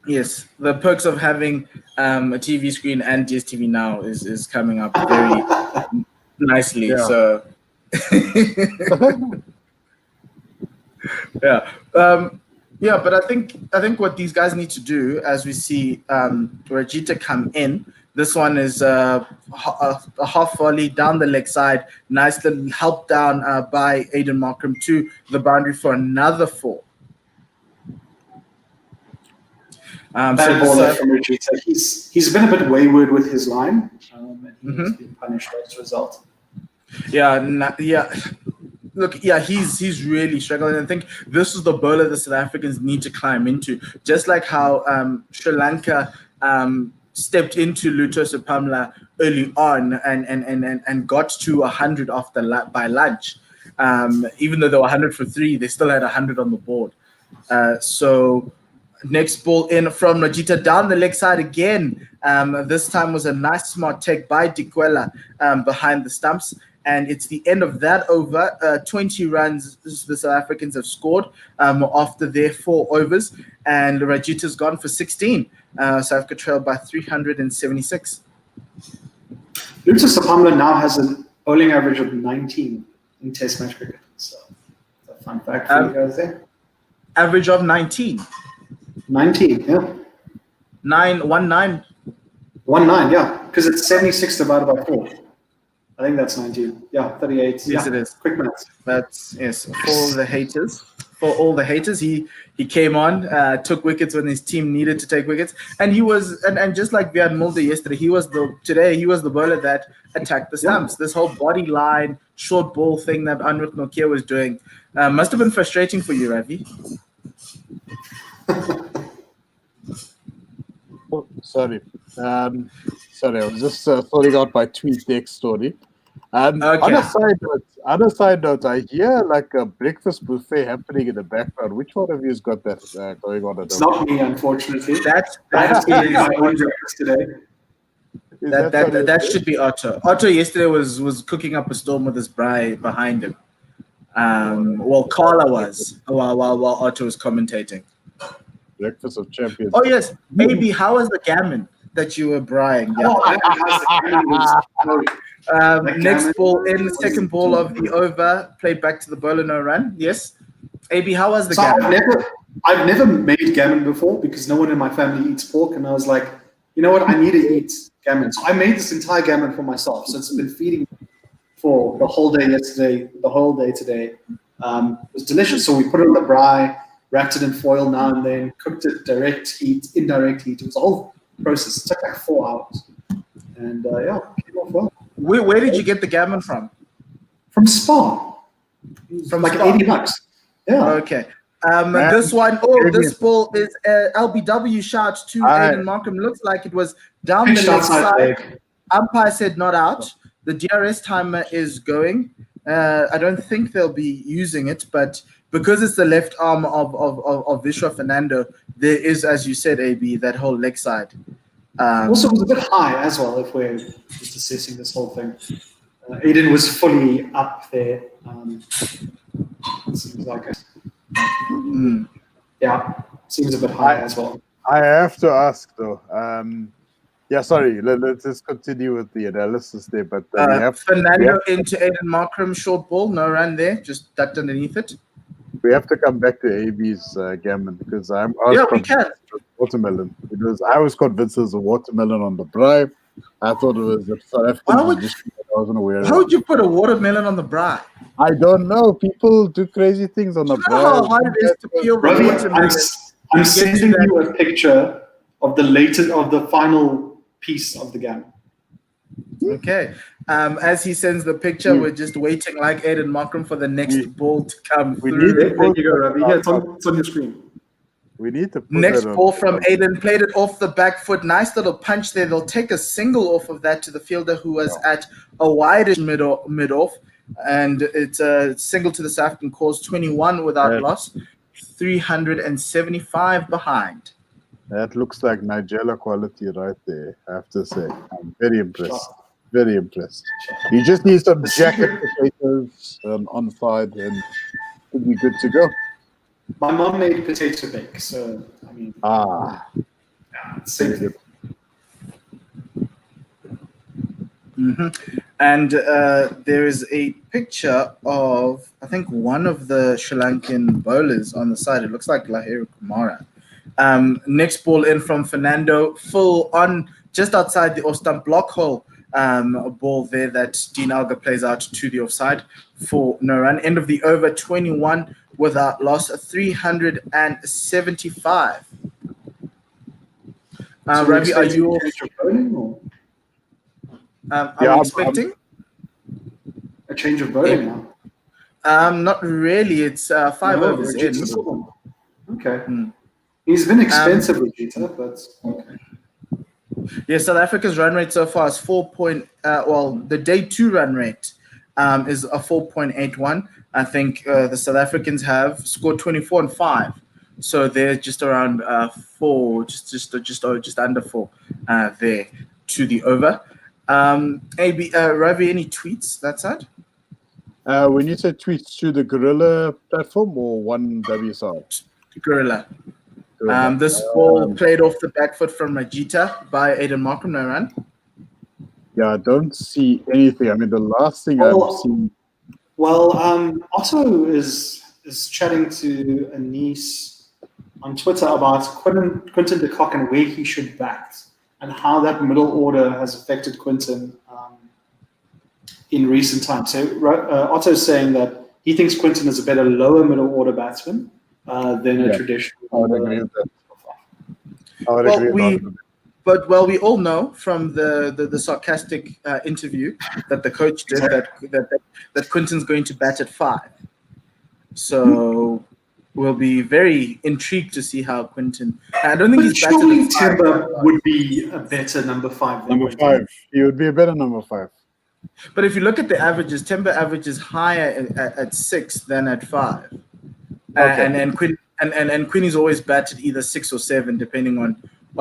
Yes, the perks of having a TV screen and DSTV now is coming up very nicely. Yeah. So, yeah, but I think what these guys need to do, as we see Rajita come in, this one is a half volley down the leg side, nice little help down by Aiden Markram to the boundary for another 4. Bad ball there from Rajita. He's been a bit wayward with his line, and he's been punished as a result. Look, he's really struggling. I think this is the bowler the South Africans need to climb into, just like how Sri Lanka stepped into Luto Sepamla early on and got to 100 by lunch. Even though they were 100 for 3, they still had 100 on the board. So next ball in from Rajita down the leg side again. This time was a nice smart take by Guerilla behind the stumps. And it's the end of that over. 20 runs the South Africans have scored after their 4 overs. And Rajita's gone for 16. South Africa trailed by 376. Luto Sepamla now has a bowling average of 19 in Test match cricket. So that's a fun fact for you guys there. Average of 19. 19, yeah. 19. 19, yeah. Because it's 76 divided by 4. I think that's 19. Yeah, 38. Yes, it is. Quick minutes. That's for all the haters. For all the haters, he came on, took wickets when his team needed to take wickets, and he was and just like Vian Mulder yesterday, he was the bowler that attacked the stumps. This whole body line, short ball thing that Anwar Nokia was doing must have been frustrating for you, Ravi. Oh, sorry. Sorry, I was just sorting out my tweet next story. Okay. On a side note, I hear like a breakfast buffet happening in the background. Which one of you has got that going on? It's not me, unfortunately. That's my own breakfast today. That should be Otto. Otto yesterday was cooking up a storm with his braai behind him. Well, Carla was while Otto was commentating. Breakfast of Champions. Oh yes, maybe. How was the gammon? that you were braaiing. Yeah. Oh, man, guys, the gammon was sorry. Next ball in, second ball of the over, played back to the bowler, no run. Yes. AB, how was the So gammon? I've never made gammon before because no one in my family eats pork, and I was like, you know what, I need to eat gammon. So I made this entire gammon for myself. So it's been feeding for the whole day yesterday, the whole day today. It was delicious. So we put it on the braai, wrapped it in foil now and then, cooked it direct heat, indirect heat. It was a whole process. It took like 4 hours. And yeah, it came off well. Where did you get the gammon from? From Spa. From like Spa. $80. Yeah. Okay. This one, this ball is LBW shout to Aiden Markham. Looks like it was down the left side. Umpire said not out. The DRS timer is going. I don't think they'll be using it, but because it's the left arm of Vishwa Fernando, there is, as you said, AB, that whole leg side. Also, it was a bit high as well, if we're just assessing this whole thing. Aiden was fully up there. Seems like it. Yeah, seems a bit high as well. I have to ask though. Yeah, sorry. Let's just continue with the analysis there. But Fernando into Aiden Markram, short ball, no run there, just ducked underneath it. We have to come back to AB's gammon because I we can. Watermelon. I was convinced it was a watermelon on the braai. I thought it was a South African dish. I wasn't aware of. How would you put a watermelon on the braai? I don't know. People do crazy things on the braai. How hard it is to peel the watermelon? I'm sending you a picture of the final piece of the gammon. Okay. As he sends the picture, we're just waiting like Aiden Markram for the next ball to come through. There you go, Ravi. Yeah, it's on your screen. We need to next ball from Aiden, played it off the back foot. Nice little punch there. They'll take a single off of that to the fielder who was at a wideish mid-off. And it's a single to the South African cause, 21 without loss, 375 behind. That looks like Nigella quality right there, I have to say. I'm very impressed. Very impressed. You just need some jacket potatoes on side and it'll be good to go. My mom made potato bake, so I mean, same thing. And there is a picture of, I think, one of the Sri Lankan bowlers on the side. It looks like Lahiri Kumara. Next ball in from Fernando, full on just outside the off-stump block hole. A ball there that Dean Alga plays out to the offside for no run. End of the over, 21 without loss, 375. Ravi, are you expecting a change of bowling now? Not really. It's 5 overs in. Okay. He's been expensive with Gita, but okay. Yeah, South Africa's run rate so far is the day 2 run rate is a 4.81. I think the South Africans have scored 24 and 5, so they're just around 4, just under 4 there to the over. Ravi, any tweets that side? When you say tweets, to the Guerilla platform or one WSR? Guerilla. This ball played off the back foot from Majita by Aiden Markham, no run. Yeah, I don't see anything. I mean, the last thing I've seen. Well, Otto is chatting to Anise on Twitter about Quinton de Kock and where he should bat and how that middle order has affected Quinton in recent times. So Otto's saying that he thinks Quinton is a better lower middle order batsman than a traditional. I would agree with that. I would agree with that. But we all know from the sarcastic interview that the coach did that Quinton's going to bat at 5. So we'll be very intrigued to see how Quinton. I don't think he's surely Timber would be a better number 5. Number 5. He would be a better number 5. But if you look at the averages, Timber averages higher at 6 than at 5. Okay. And Quinny's always batted either 6 or 7, depending on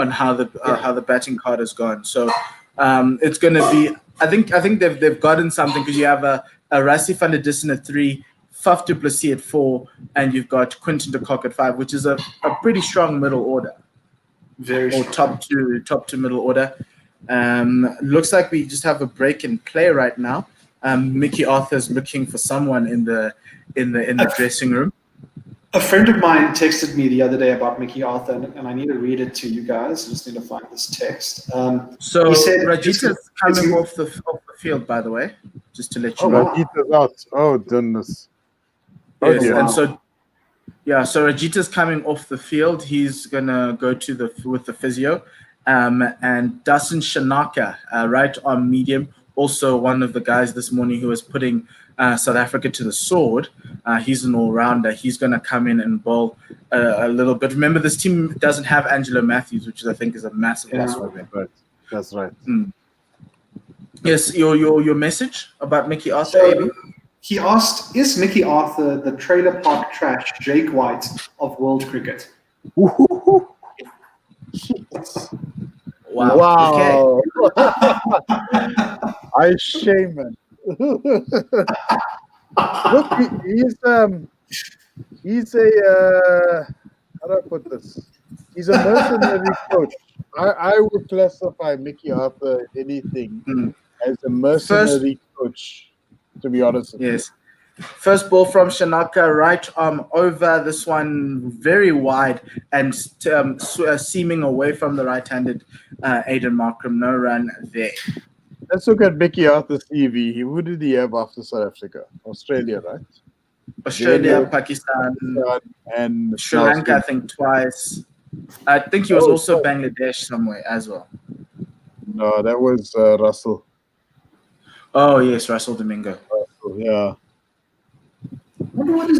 how the batting card has gone. So it's going to be. I think they've gotten something because you have a Rassie van der Dussen at 3, Faf du Plessis at 4, and you've got Quinton de Kock at 5, which is a pretty strong middle order. Very or strong. top to middle order. Looks like we just have a break in play right now. Mickey Arthur's looking for someone in the dressing room. A friend of mine texted me the other day about Mickey Arthur, and I need to read it to you guys. I just need to find this text. So he said Rajita's coming off the field, by the way, just to let you know. Rajita's out. Oh, goodness. Yes, dear. and so Rajita's coming off the field. He's gonna go with the physio, and Dustin Shanaka, right arm medium, also one of the guys this morning who was putting South Africa to the sword. He's an all-rounder. He's gonna come in and bowl a little bit. Remember, this team doesn't have Angelo Matthews, which I think is a massive loss for them. Right. That's right. Yes, your message about Mickey Arthur, So, AB? he asked, is Mickey Arthur the trailer park trash Jake White of world cricket? Wow. Okay. I shame him. Look, he's a how do I put this? He's a mercenary coach. I would classify Mickey Arthur anything as a mercenary coach, to be honest with you. Yes. First ball from Shanaka, right arm over. This one very wide and seaming away from the right-handed Aiden Markram. No run there. Let's look at Mickey Arthur's CV. Who did he have after South Africa? Australia, right? Australia, Pakistan, and Sri Lanka, I think twice. I think he was also Bangladesh somewhere as well. No, that was Russell. Oh, yes, Russell Domingo. Yeah.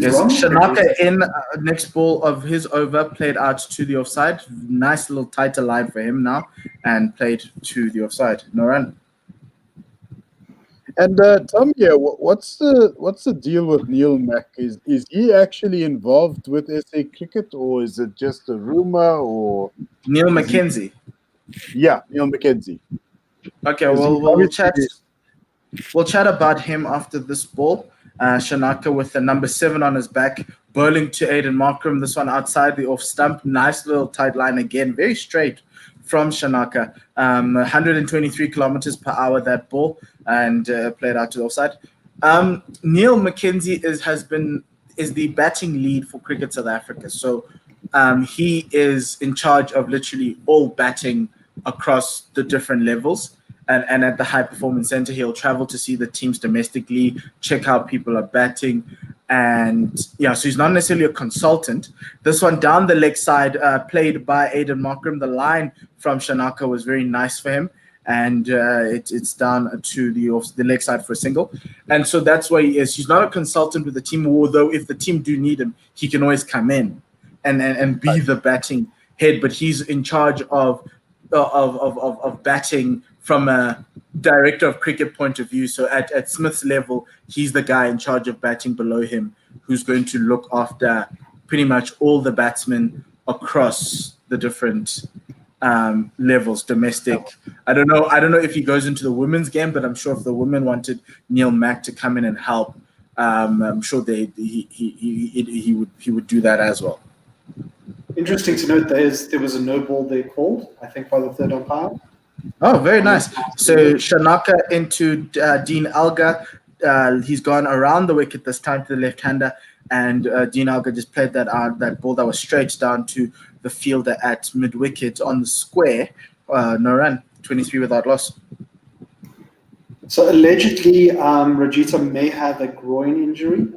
Yes, Shanaka in next ball of his over, played out to the offside. Nice little tighter line for him now, and played to the offside. No run. And Tom, what's the deal with Neil Mack? Is he actually involved with SA Cricket, or is it just a rumor? Or Neil McKenzie. Yeah, Neil McKenzie. Okay, well we'll chat. We'll chat about him after this ball. Shanaka with the number 7 on his back, bowling to Aiden Markram. This one outside the off stump. Nice little tight line again, very straight from Shanaka. 123 kilometers per hour that ball, and played out to the offside. Neil McKenzie is the batting lead for Cricket South Africa. So he is in charge of literally all batting across the different levels. And at the high performance center, he'll travel to see the teams domestically, check how people are batting. And so he's not necessarily a consultant. This one down the leg side, played by Aiden Markram. The line from Shanaka was very nice for him. And it's down to the leg side for a single. And so that's why he is. He's not a consultant with the team, although if the team do need him, he can always come in and be the batting head. But he's in charge of batting from a director of cricket point of view. So at Smith's level, he's the guy in charge of batting below him, who's going to look after pretty much all the batsmen across the different levels, domestic. I don't know if he goes into the women's game, but I'm sure if the women wanted Neil Mack to come in and help, I'm sure he would do that as well. Interesting to note there was a no ball there called, I think, by the third umpire. Oh, very nice. So Shanaka into Dean Alga. He's gone around the wicket this time to the left-hander, and Dean Alga just played that ball that was straight down to the fielder at mid-wicket on the square. No run, 23 without loss. So allegedly, Rajita may have a groin injury,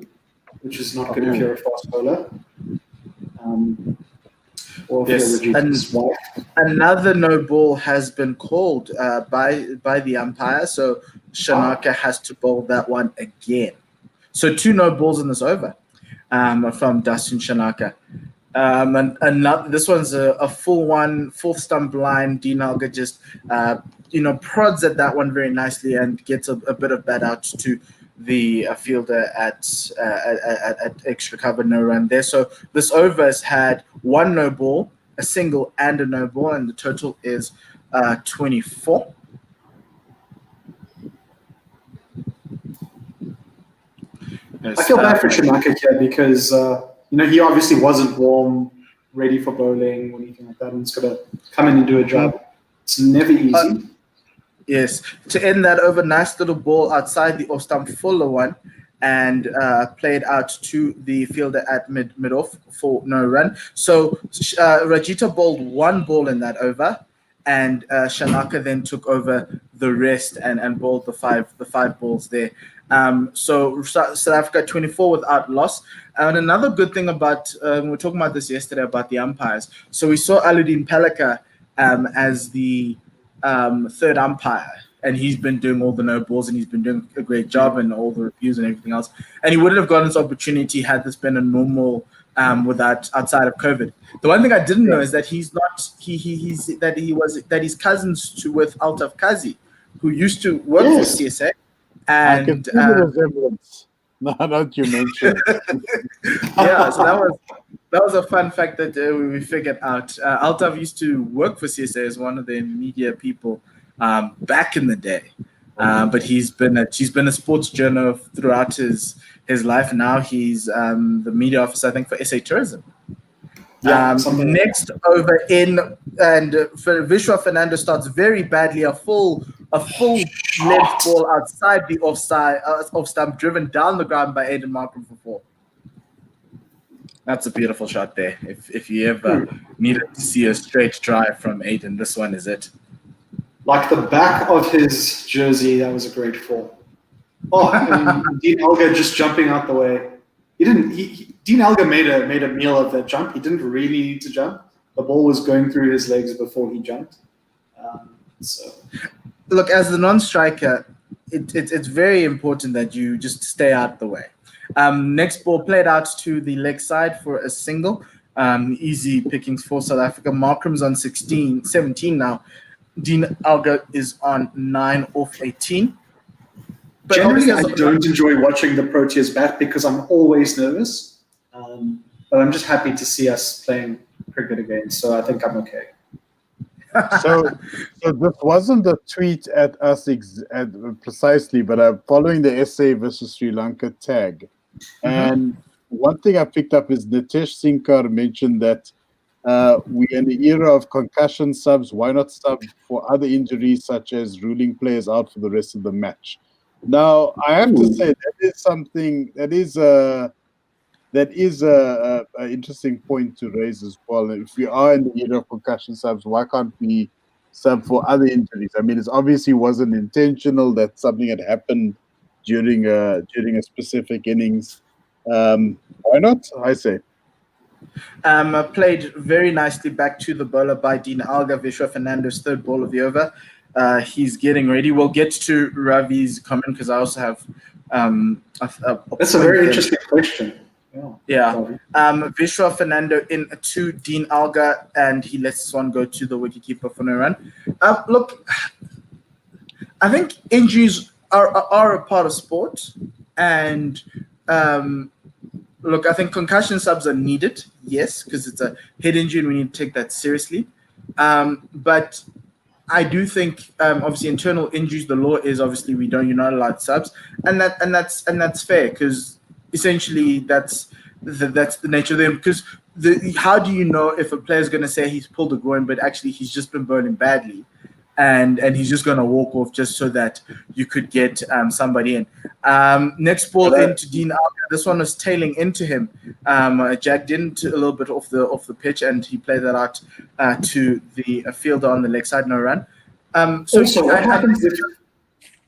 which is not good if you're a fast bowler. Or yes, another no ball has been called by the umpire, so Shanaka has to bowl that one again. So 2 no balls in this over from Dustin Shanaka. And this one's a full one, fourth stump line. Dean Alga just prods at that one very nicely and gets a bit of bat out to the fielder at extra cover, no run there. So this over has had 1 no ball, a single and a no ball, and the total is 24. I feel bad for Shanaka here because he obviously wasn't warm, ready for bowling or anything like that, and it's got to come in and do a job. It's never easy. Yes, to end that over, nice little ball outside the off-stump, fuller one, and played out to the fielder at mid-off for no run. So Rajita bowled one ball in that over, and Shanaka then took over the rest and bowled the five balls there. So South Africa 24 without loss. And another good thing about we were talking about this yesterday about the umpires. So we saw Aludin Palika as the third umpire, and he's been doing all the no balls, and he's been doing a great job and all the reviews and everything else. And he wouldn't have gotten this opportunity had this been a normal outside of COVID. The one thing I didn't know is that he's cousins with Altaf Kazi, who used to work for CSA. And I can see the resemblance. Now that you mentioned. Yeah, so that was a fun fact that we figured out. Altaf used to work for CSA as one of their media people back in the day, but he's been a sports journalist throughout his life. Now he's the media officer, I think, for SA Tourism. Next over in, and Vishwa Fernando starts very badly, a full length ball outside the off stump, driven down the ground by Aiden Markham for 4. That's a beautiful shot there. If you ever needed to see a straight drive from Aiden, this one is it. Like the back of his jersey, that was a great fall. Oh, and Dean Elgar just jumping out the way. Dean Elgar made a meal of that jump. He didn't really need to jump. The ball was going through his legs before he jumped. Look, as the non-striker, it's very important that you just stay out the way. Next ball played out to the leg side for a single. Easy pickings for South Africa. Markram's on 17 now. Dean Elgar is on 9 off 18. But generally, I don't enjoy watching the Proteas bat because I'm always nervous. But I'm just happy to see us playing cricket again. So I think I'm okay. So this wasn't a tweet at us precisely, but I'm following the SA versus Sri Lanka tag. And one thing I picked up is Nitesh Sinkar mentioned that we're in the era of concussion subs. Why not sub for other injuries, such as ruling players out for the rest of the match? Now, I have to say that is something that is a interesting point to raise as well. If we are in the era of concussion subs, why can't we sub for other injuries? I mean, it obviously wasn't intentional that something had happened during a specific innings. Why not? I say. Played very nicely back to the bowler by Dean Elgar. Vishwa Fernando's third ball of the over. He's getting ready. We'll get to Ravi's comment because I also have that's a very interesting question. Yeah. Vishwa Fernando in to Dean Elgar, and he lets this one go to the wicketkeeper for no run. Look, I think injuries are a part of sport, and look, I think concussion subs are needed, yes, because it's a head injury and we need to take that seriously. But I do think, obviously, internal injuries. The law is obviously you're not allowed subs, and that's fair because essentially that's the nature of them. Because how do you know if a player's going to say he's pulled a groin, but actually he's just been bowling badly, and he's just going to walk off just so that you could get somebody in. Next ball into Dean Elgar. This one was tailing into him. Jack didn't a little bit off the pitch, and he played that out to the fielder on the leg side, no run. Also, what happens if?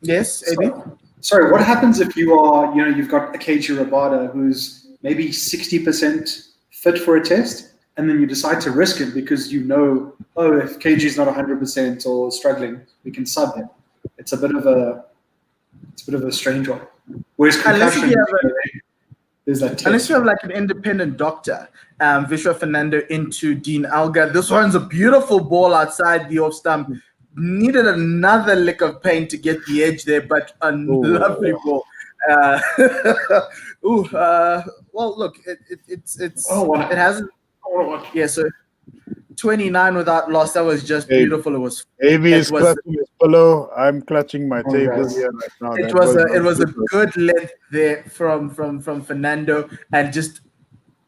Yes, Eddie? Sorry, what happens if you are, you've got a KG Rabada who's maybe 60% fit for a test, and then you decide to risk him because if KG is not 100% or struggling, we can sub him. It's a bit of a strange one. Whereas concussion, there's that test. Unless you have like an independent doctor, Vishwa Fernando into Dean Elgar. This one's a beautiful ball outside the off stump. Needed another lick of paint to get the edge there, but a lovely ball. Well, look, it hasn't. Yeah, so 29 without loss. That was just beautiful. It was. AV is clutching his pillow. I'm clutching my table here right now. It was a good length there from Fernando, and just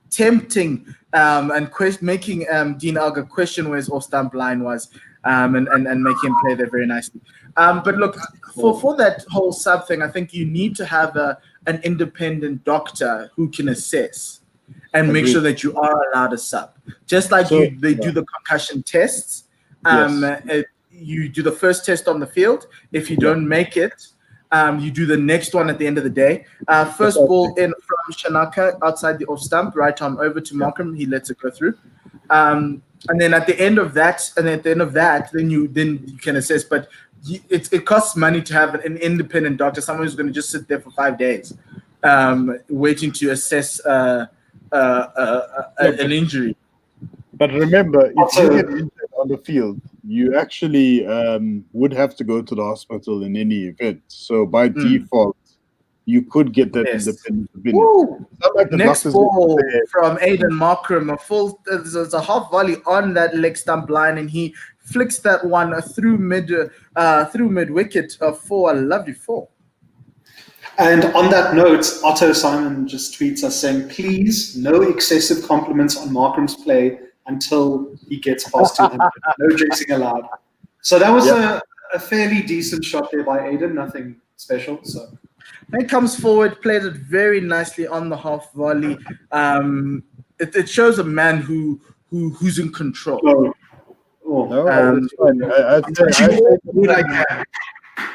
tempting and making Dean Alga question where his off-stump line was, and make him play there very nicely. But look, for that whole sub thing, I think you need to have an independent doctor who can assess and make sure that you are allowed a sub. Just like they do the concussion tests. You do the first test on the field. If you don't make it, you do the next one at the end of the day. First ball in from Shanaka outside the off stump, right arm over to Markham. He lets it go through. And then at the end of that, then you can assess. But it costs money to have an independent doctor, someone who's going to just sit there for 5 days, waiting to assess an injury. But remember, if you get injured on the field, you actually would have to go to the hospital in any event. So by default, you could get that independent opinion. Like Next ball from Aiden Markram, there's a half volley on that leg stump line, and he flicks that one through mid wicket for a lovely 4. And on that note, Otto Simon just tweets us saying, please, no excessive compliments on Markram's play until he gets past 200. No jinxing allowed. So that was a fairly decent shot there by Aiden, nothing special. So he comes forward, played it very nicely on the half volley. It shows a man who's in control. It's fine.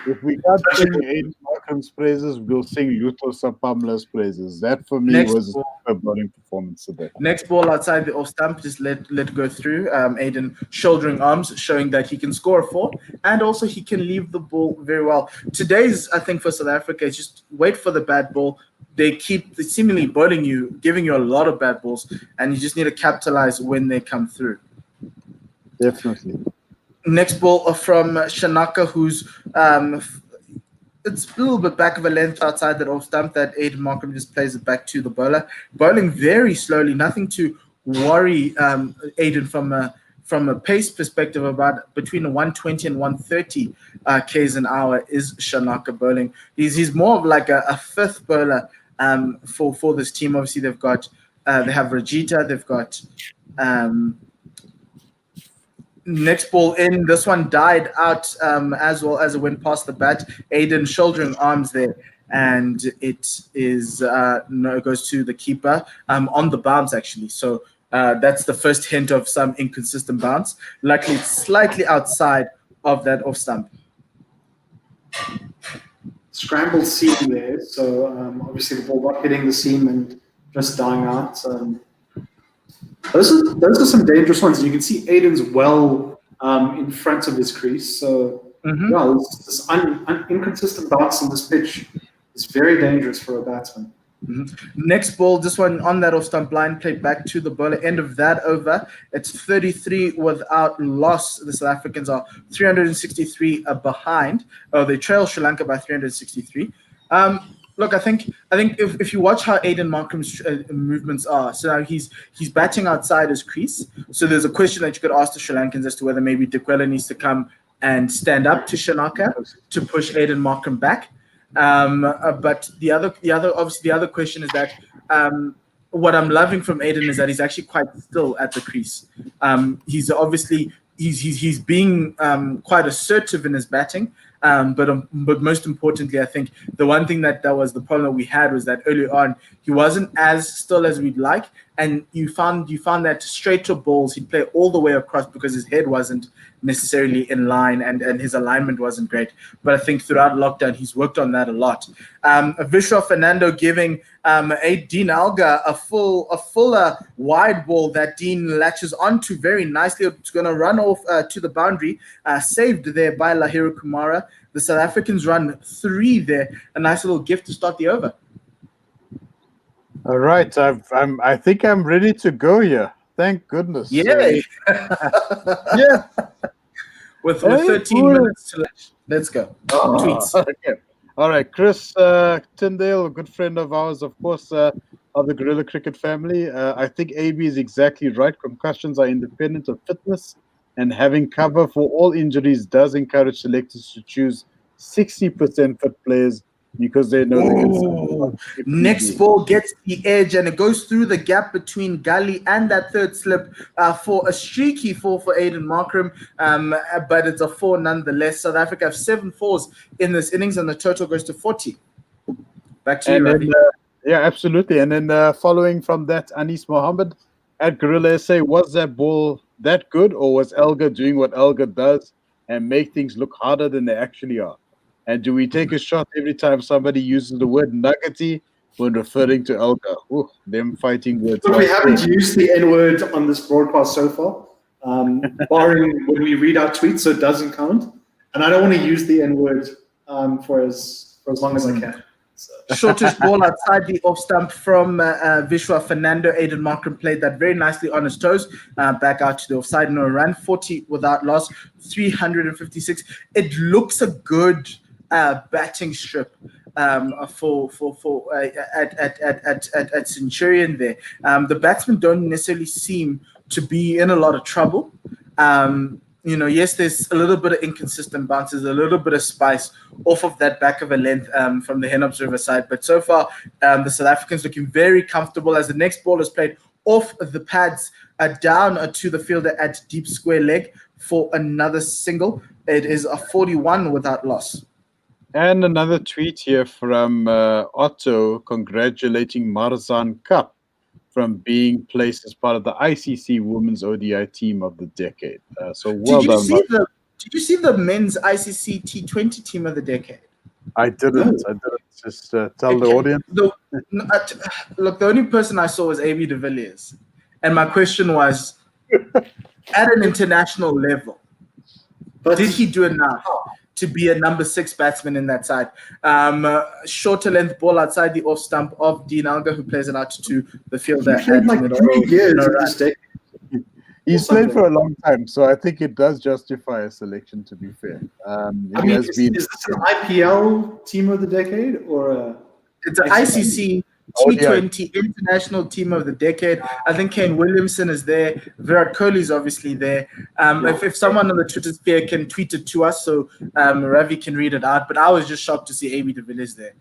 If we can't sing Aiden Markram's praises, we'll sing Luto Sapamla's praises. That for me was a bowling performance today. Next ball outside the off stump, just let go through. Aiden shouldering arms, showing that he can score a 4, and also he can leave the ball very well. Today's, I think, for South Africa is just wait for the bad ball. They keep seemingly bowling you, giving you a lot of bad balls, and you just need to capitalize when they come through. Definitely. Next ball from Shanaka, who's it's a little bit back of a length outside that off stump that Aiden Markham just plays it back to the bowler. Bowling very slowly, nothing to worry Aiden from a pace perspective. About between 120 and 130 k's an hour is Shanaka bowling. He's more of like a fifth bowler for this team. Obviously, they have Rajita, they've got next ball in. This one died out as well as it went past the bat. Aiden shouldering arms there, and it is it goes to the keeper on the bounce actually. So that's the first hint of some inconsistent bounce. Luckily, it's slightly outside of that off stump. Scrambled seam there, so obviously the ball not hitting the seam and just dying out. Those are some dangerous ones. You can see Aiden's well in front of his crease. So this inconsistent bounce on this pitch is very dangerous for a batsman. Next ball, this one on that off stump line, played back to the bowler. End of that over. It's 33 without loss. The South Africans are 363 behind. They trail Sri Lanka by 363. Look, I think if you watch how Aiden Markram's movements are, so now he's batting outside his crease. So there's a question that you could ask the Sri Lankans as to whether maybe Guerilla needs to come and stand up to Shanaka to push Aiden Markram back. But the other question is that what I'm loving from Aiden is that he's actually quite still at the crease. He's obviously he's being quite assertive in his batting. But most importantly, I think the one thing that was the problem that we had was that early on he wasn't as still as we'd like, and you found that straighter balls he'd play all the way across because his head wasn't necessarily in line and his alignment wasn't great. But I think throughout lockdown he's worked on that a lot. Vishwa Fernando giving Dean Alga a fuller wide ball that Dean latches onto very nicely. It's going to run off to the boundary, saved there by Lahira Kumara. The South Africans run 3 there. A nice little gift to start the over. All right, I think I'm ready to go here. Thank goodness. Yay! Yeah. With 13 minutes to let's go. Tweets. Okay. All right, Chris Tyndale, a good friend of ours, of course, of the Guerilla Cricket family. I think AB is exactly right. Concussions are independent of fitness, and having cover for all injuries does encourage selectors to choose 60% fit players because they know they Ooh, next ball gets the edge and it goes through the gap between Gully and that third slip for a streaky 4 for Aiden Markram, but it's a 4 nonetheless. South Africa have 7 4s in this innings and the total goes to 40. Back to you, Ravi. Yeah, absolutely. And then following from that, Anis Mohammed at Guerilla SA, was that ball that good, or was Elgar doing what Elgar does and make things look harder than they actually are? And do we take a shot every time somebody uses the word nuggety when referring to Elgar? Ooh, them fighting words. But we haven't used the N-word on this broadcast so far, barring when we read our tweets, so it doesn't count. And I don't want to use the N-word for as long as I can. So. Shortish ball outside the off stump from Vishwa Fernando. Aiden Markram played that very nicely on his toes. Back out to the offside, no run. 40 without loss, 356. It looks a good batting strip for at Centurion there. The batsmen don't necessarily seem to be in a lot of trouble. Yes, there's a little bit of inconsistent bounces, a little bit of spice off of that back of a length from the Hen Observer side. But so far, the South Africans looking very comfortable as the next ball is played off the pads down to the fielder at deep square leg for another single. It is a 41 without loss. And another tweet here from Otto congratulating Marzan Cup from being placed as part of the ICC Women's ODI Team of the Decade. So well done. Did you see the men's ICC T20 Team of the Decade? I didn't. Just tell the audience. Look, the only person I saw was AB de Villiers. And my question was, at an international level, did he do enough to be a number 6 batsman in that side? Shorter length ball outside the off stump of Dean Elgar, who plays it out to the fielder. He played like 3 years at this stage. He's played for a long time, so I think it does justify a selection, to be fair. Is this an IPL Team of the Decade or it's an ICC T20 International Team of the Decade? I think Kane Williamson is there. Virat Kohli is obviously there. If someone on the Twitter sphere can tweet it to us so Ravi can read it out. But I was just shocked to see AB de Villiers there.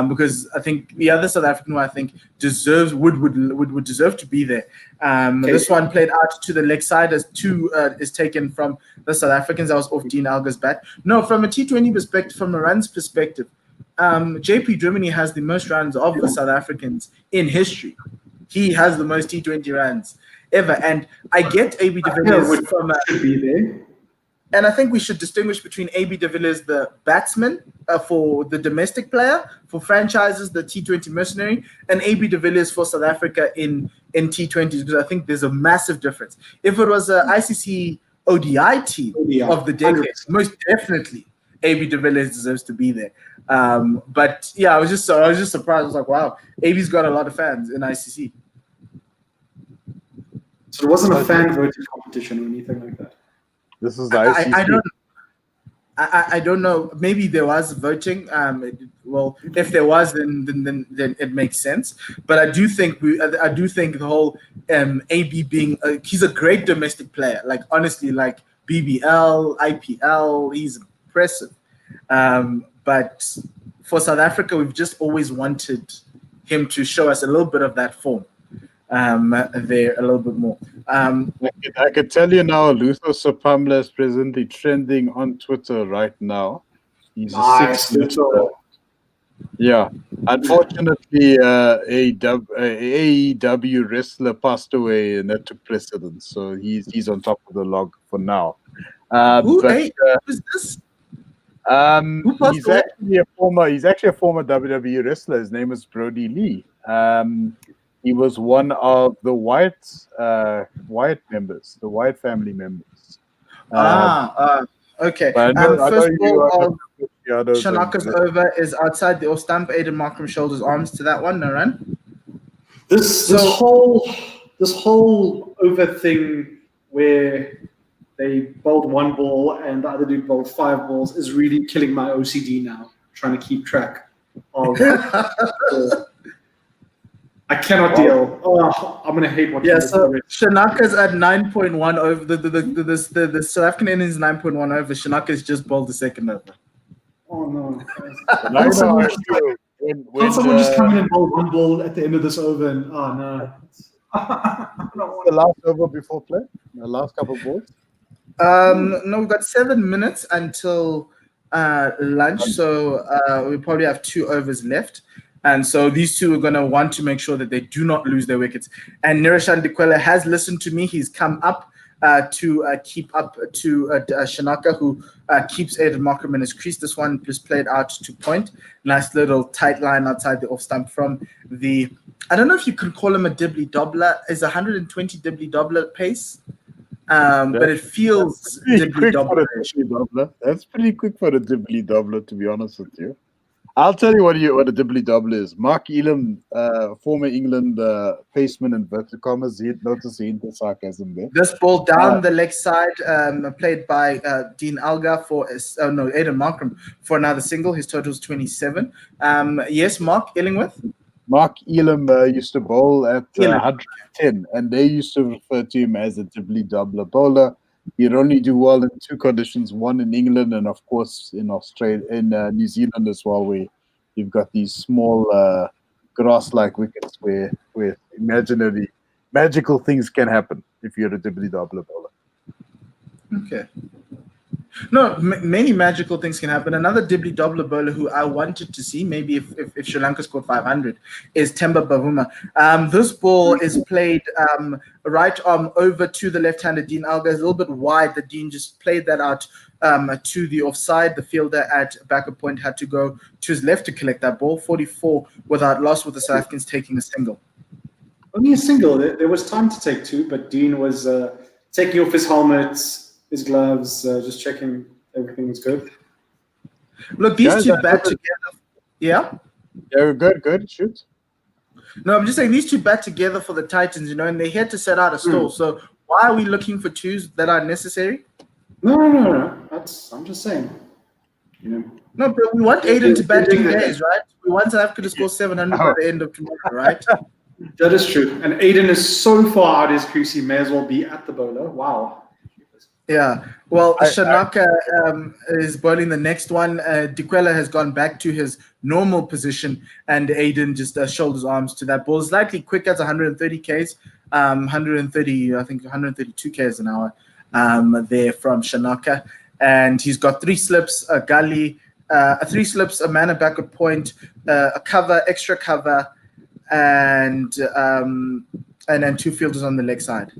Because I think the other South African who I think would deserve to be there. This one played out to the leg side as 2 is taken from the South Africans. That was off Dean Elgar's bat. No, from a T20 perspective, from a runs perspective, JP Germany has the most runs of the South Africans in history. He has the most T20 runs ever. And I get AB de Villiers from and I think we should distinguish between AB de Villiers, the batsman for the domestic player, for franchises, the T20 mercenary, and AB de Villiers for South Africa in T20s, because I think there's a massive difference. If it was an ICC ODI team of the decade, most definitely AB de Villiers deserves to be there. But yeah, I was just surprised. I was like, wow, AB's got a lot of fans in ICC. So it wasn't a fan voting competition or anything like that. This is the ICC. I don't know. Maybe there was voting. Well, if there was, then it makes sense. But I do think the whole AB being he's a great domestic player. Like honestly, like BBL, IPL, he's impressive. But for South Africa, we've just always wanted him to show us a little bit of that form. There a little bit more. I could tell you now, Luther Sopamla is presently trending on Twitter right now. He's nice, a 6 Yeah. Unfortunately, AEW wrestler passed away and that took precedence. So he's on top of the log for now. Who's this? He's actually a former WWE wrestler. His name is Brody Lee. He was one of the Wyatt members, the Wyatt family members. Okay. First ball of Shanaka's over is outside the off stump. Aiden Markram shoulders arms to that one. No run. This whole over thing where they bowled 1 ball and the other dude bowled 5 balls is really killing my OCD now. Trying to keep track of. I cannot deal. Oh, I'm gonna hate watching this. So Shanaka's at 9.1 over the South African innings is 9.1 over. Shanaka's just bowled the second over. Oh no! Can't someone just come in and bowl one ball at the end of this over? And oh no! the last over before play? The last couple of balls? No, we've got 7 minutes until lunch, so we probably have 2 overs left. And so these two are going to want to make sure that they do not lose their wickets. And Nirishan Dikwela has listened to me. He's come up to keep up to Shanaka, who keeps Aiden Markham in his crease. This one just played out to point. Nice little tight line outside the off stump from the, I don't know if you could call him a dibbly doubler. Is 120 dibbly doubler pace? But it feels dibbly doubler. That's pretty quick for a dibbly doubler, to be honest with you. I'll tell you what a dibbly doubler is. Mark Elam, former England paceman, inverted commas. Notice the hint of sarcasm there. This ball down the leg side, played by Dean Alga for Aiden Markham for another single. His total is 27. Yes, Mark Illingworth. Mark Elam used to bowl at 110, and they used to refer to him as a dibbly doubler bowler. He'd only do well in 2 conditions: one in England, and of course in Australia, in New Zealand as well, where you've got these small grass-like wickets where imaginary magical things can happen if you're a dibbly doubler bowler. Okay. No, many magical things can happen. Another dibbly doubler bowler who I wanted to see, maybe if Sri Lanka scored 500, is Temba Bavuma. This ball is played right arm over to the left-handed Dean Alga. It's a little bit wide. The Dean just played that out to the offside. The fielder at backup point had to go to his left to collect that ball. 44 without loss, with the South Africans taking a single. Only a single. There was time to take 2, but Dean was taking off his helmet, his gloves, just checking everything was good. Look, these two bat together. Yeah? Yeah, good. Shoot. No, I'm just saying these two bat together for the Titans, and they had to set out a stall. So why are we looking for 2s that are necessary? No. I'm just saying. No, but we want Aiden to bat 2 days, right? We want South Africa to score 700 by the end of tomorrow, right? That is true. And Aiden is so far out his crease, he may as well be at the bowler. Wow. Yeah, well, Shanaka is bowling the next one. Dikwela has gone back to his normal position, and Aiden just shoulders arms to that ball. Slightly quicker, it's 130 Ks, 130, I think 132 Ks an hour there from Shanaka. And he's got 3 slips, a gully, 3 slips, a man at backup point, a cover, extra cover, and then 2 fielders on the leg side.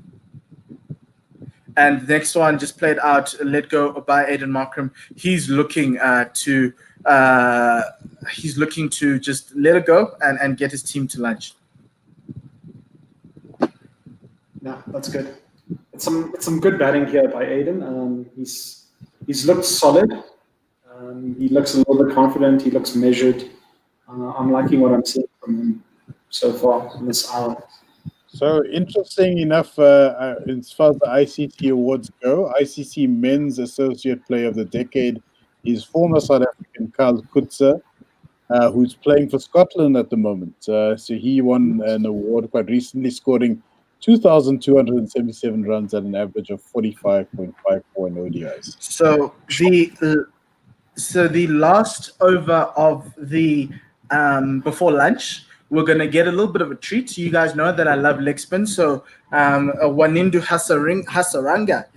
And the next one just played out, let go by Aiden Markham. He's looking to just let it go and get his team to lunch. Yeah, that's good. It's some good batting here by Aiden. He's looked solid. He looks a little bit confident. He looks measured. I'm liking what I'm seeing from him so far in this hour. So, interesting enough, as far as the ICC awards go, ICC Men's Associate Player of the Decade is former South African Kyle Kutzer, who's playing for Scotland at the moment. So he won an award quite recently, scoring 2,277 runs at an average of 45.54 in ODIs. So the last over of the before lunch, we're going to get a little bit of a treat. So you guys know that I love leg spin. So Wanindu Hasaranga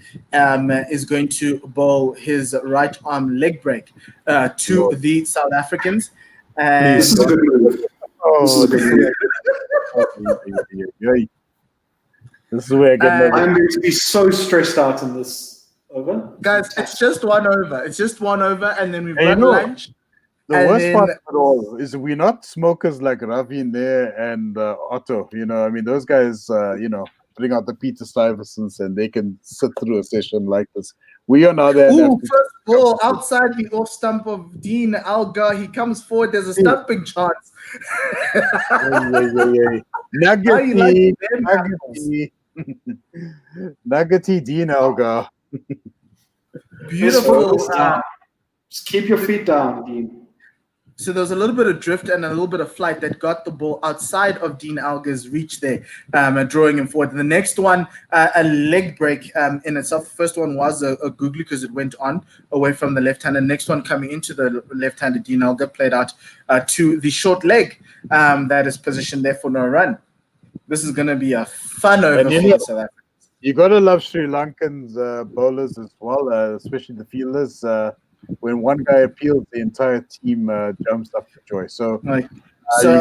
is going to bowl his right arm leg break to the South Africans. And this is a good move. This is where I get I'm going to be so stressed out in this over. Guys, it's just one over. And then we've got lunch. The worst part of it all is we're not smokers like Ravi in there and Otto. I mean, those guys, bring out the Peter Stuyvesants and they can sit through a session like this. We are now there. First ball outside the off stump of Dean Alga. He comes forward. There's a stumping chance. Nuggety Dean Alga. Beautiful. Just keep your feet down, Dean. So there was a little bit of drift and a little bit of flight that got the ball outside of Dean Alga's reach there, drawing him forward. The next one, a leg break in itself. The first one was a googly because it went on away from the left-hander. Next one coming into the left-hander, Dean Alga played out to the short leg that is positioned there for no run. This is going to be a fun over for South Africa. You got to love Sri Lankans bowlers as well, especially the fielders. When one guy appeals, the entire team jumps up for joy. So,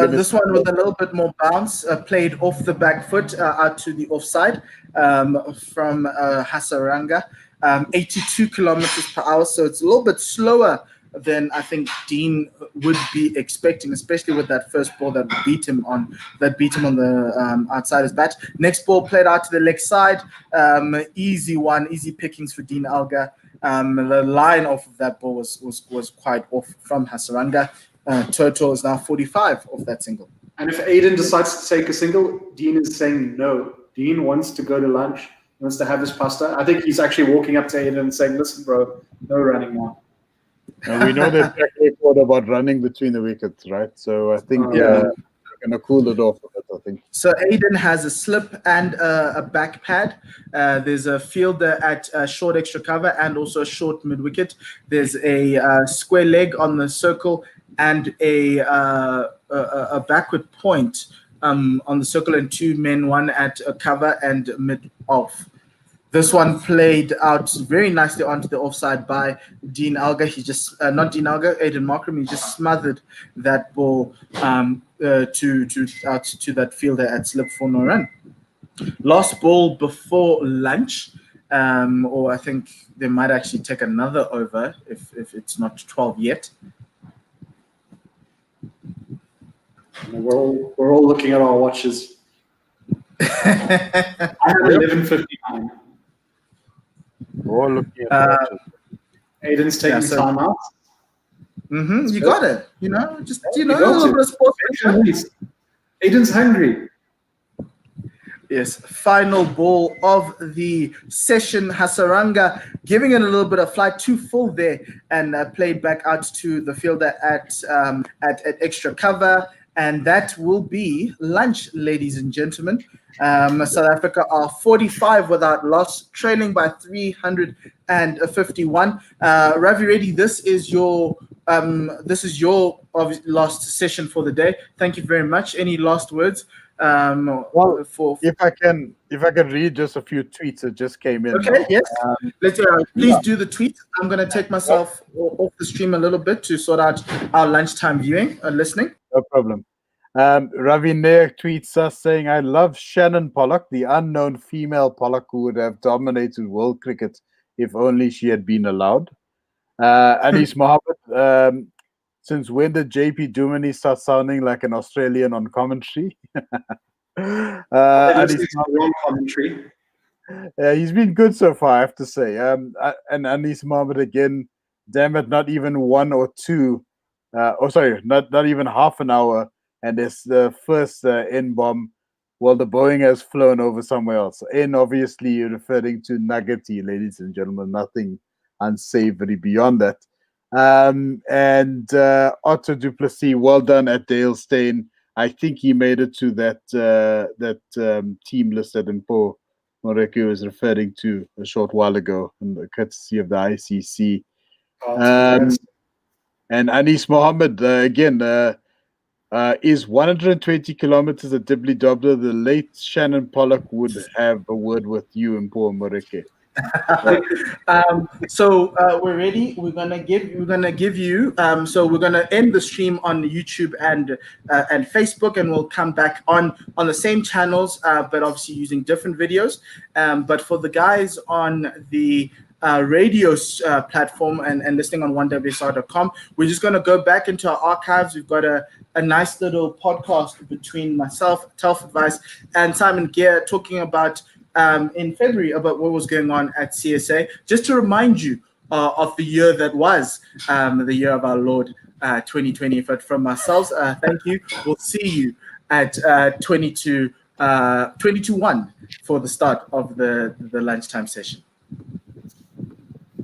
this one with a little bit more bounce, played off the back foot out to the offside from Hasaranga, 82 kilometers per hour. So it's a little bit slower than I think Dean would be expecting, especially with that first ball that beat him on the outside his bat. Next ball played out to the leg side, easy one, easy pickings for Dean Alga. The line off of that ball was quite off from Hasaranga. Total is now 45 off that single. And if Aiden decides to take a single, Dean is saying no. Dean wants to go to lunch, he wants to have his pasta. I think he's actually walking up to Aiden and saying, listen, bro, no running now. And we know the track record about running between the wickets, right? So I think we're going to cool it off a bit, I think. So Aiden has a slip and a back pad. There's a fielder at short extra cover and also a short mid-wicket. There's a square leg on the circle and a backward point on the circle, and two men, one at a cover and mid-off. This one played out very nicely onto the offside by Dean Alga. He just, not Dean Alga, Aiden Markram, he just smothered that ball to that fielder at slip for no run. Last ball before lunch, or I think they might actually take another over if it's not 12 yet. We're all looking at our watches. I have 11:59. We're all looking at Aiden's taking time out. You got it. A little bit of sports. Aiden's hungry. Yes, final ball of the session. Hasaranga giving it a little bit of flight, too full there, and played back out to the fielder at extra cover. And that will be lunch, ladies and gentlemen. South Africa are 45 without loss, trailing by 351. Ravi Reddy, this is your last session for the day. Thank you very much. Any last words? If I can read just a few tweets that just came in. Okay, yes. Let's please do the tweets. I'm going to take myself off the stream a little bit to sort out our lunchtime viewing and listening. No problem. Ravi Nair tweets us saying, I love Shannon Pollock, the unknown female Pollock who would have dominated world cricket if only she had been allowed. Anis Mohammed, since when did JP Duminy start sounding like an Australian on commentary? Wrong commentary. He's been good so far, I have to say. And Anis Mohammed again, damn it, not even one or two. Not even half an hour. And it's the first N-bomb. Well, the Boeing has flown over somewhere else. N, obviously, you're referring to Nuggety, ladies and gentlemen. Nothing unsavory beyond that. And Otto Duplessis, well done at Dale Steyn. I think he made it to that team list that Mpo Moreki was referring to a short while ago, and courtesy of the ICC. And Anis Mohammed, again, is 120 kilometers a dibbly-dobbler. The late Shannon Pollock would have a word with you, Mpo Moreki. So we're ready. We're gonna give you. So we're gonna end the stream on YouTube and Facebook, and we'll come back on the same channels, but obviously using different videos. But for the guys on the radio platform and listening on 1WSR.com, we're just gonna go back into our archives. We've got a nice little podcast between myself, Telf Advice, and Simon Gear talking about. In February about what was going on at CSA, just to remind you of the year that was the year of our Lord 2020. But from ourselves, thank you. We'll see you at 22-1 for the start of the lunchtime session.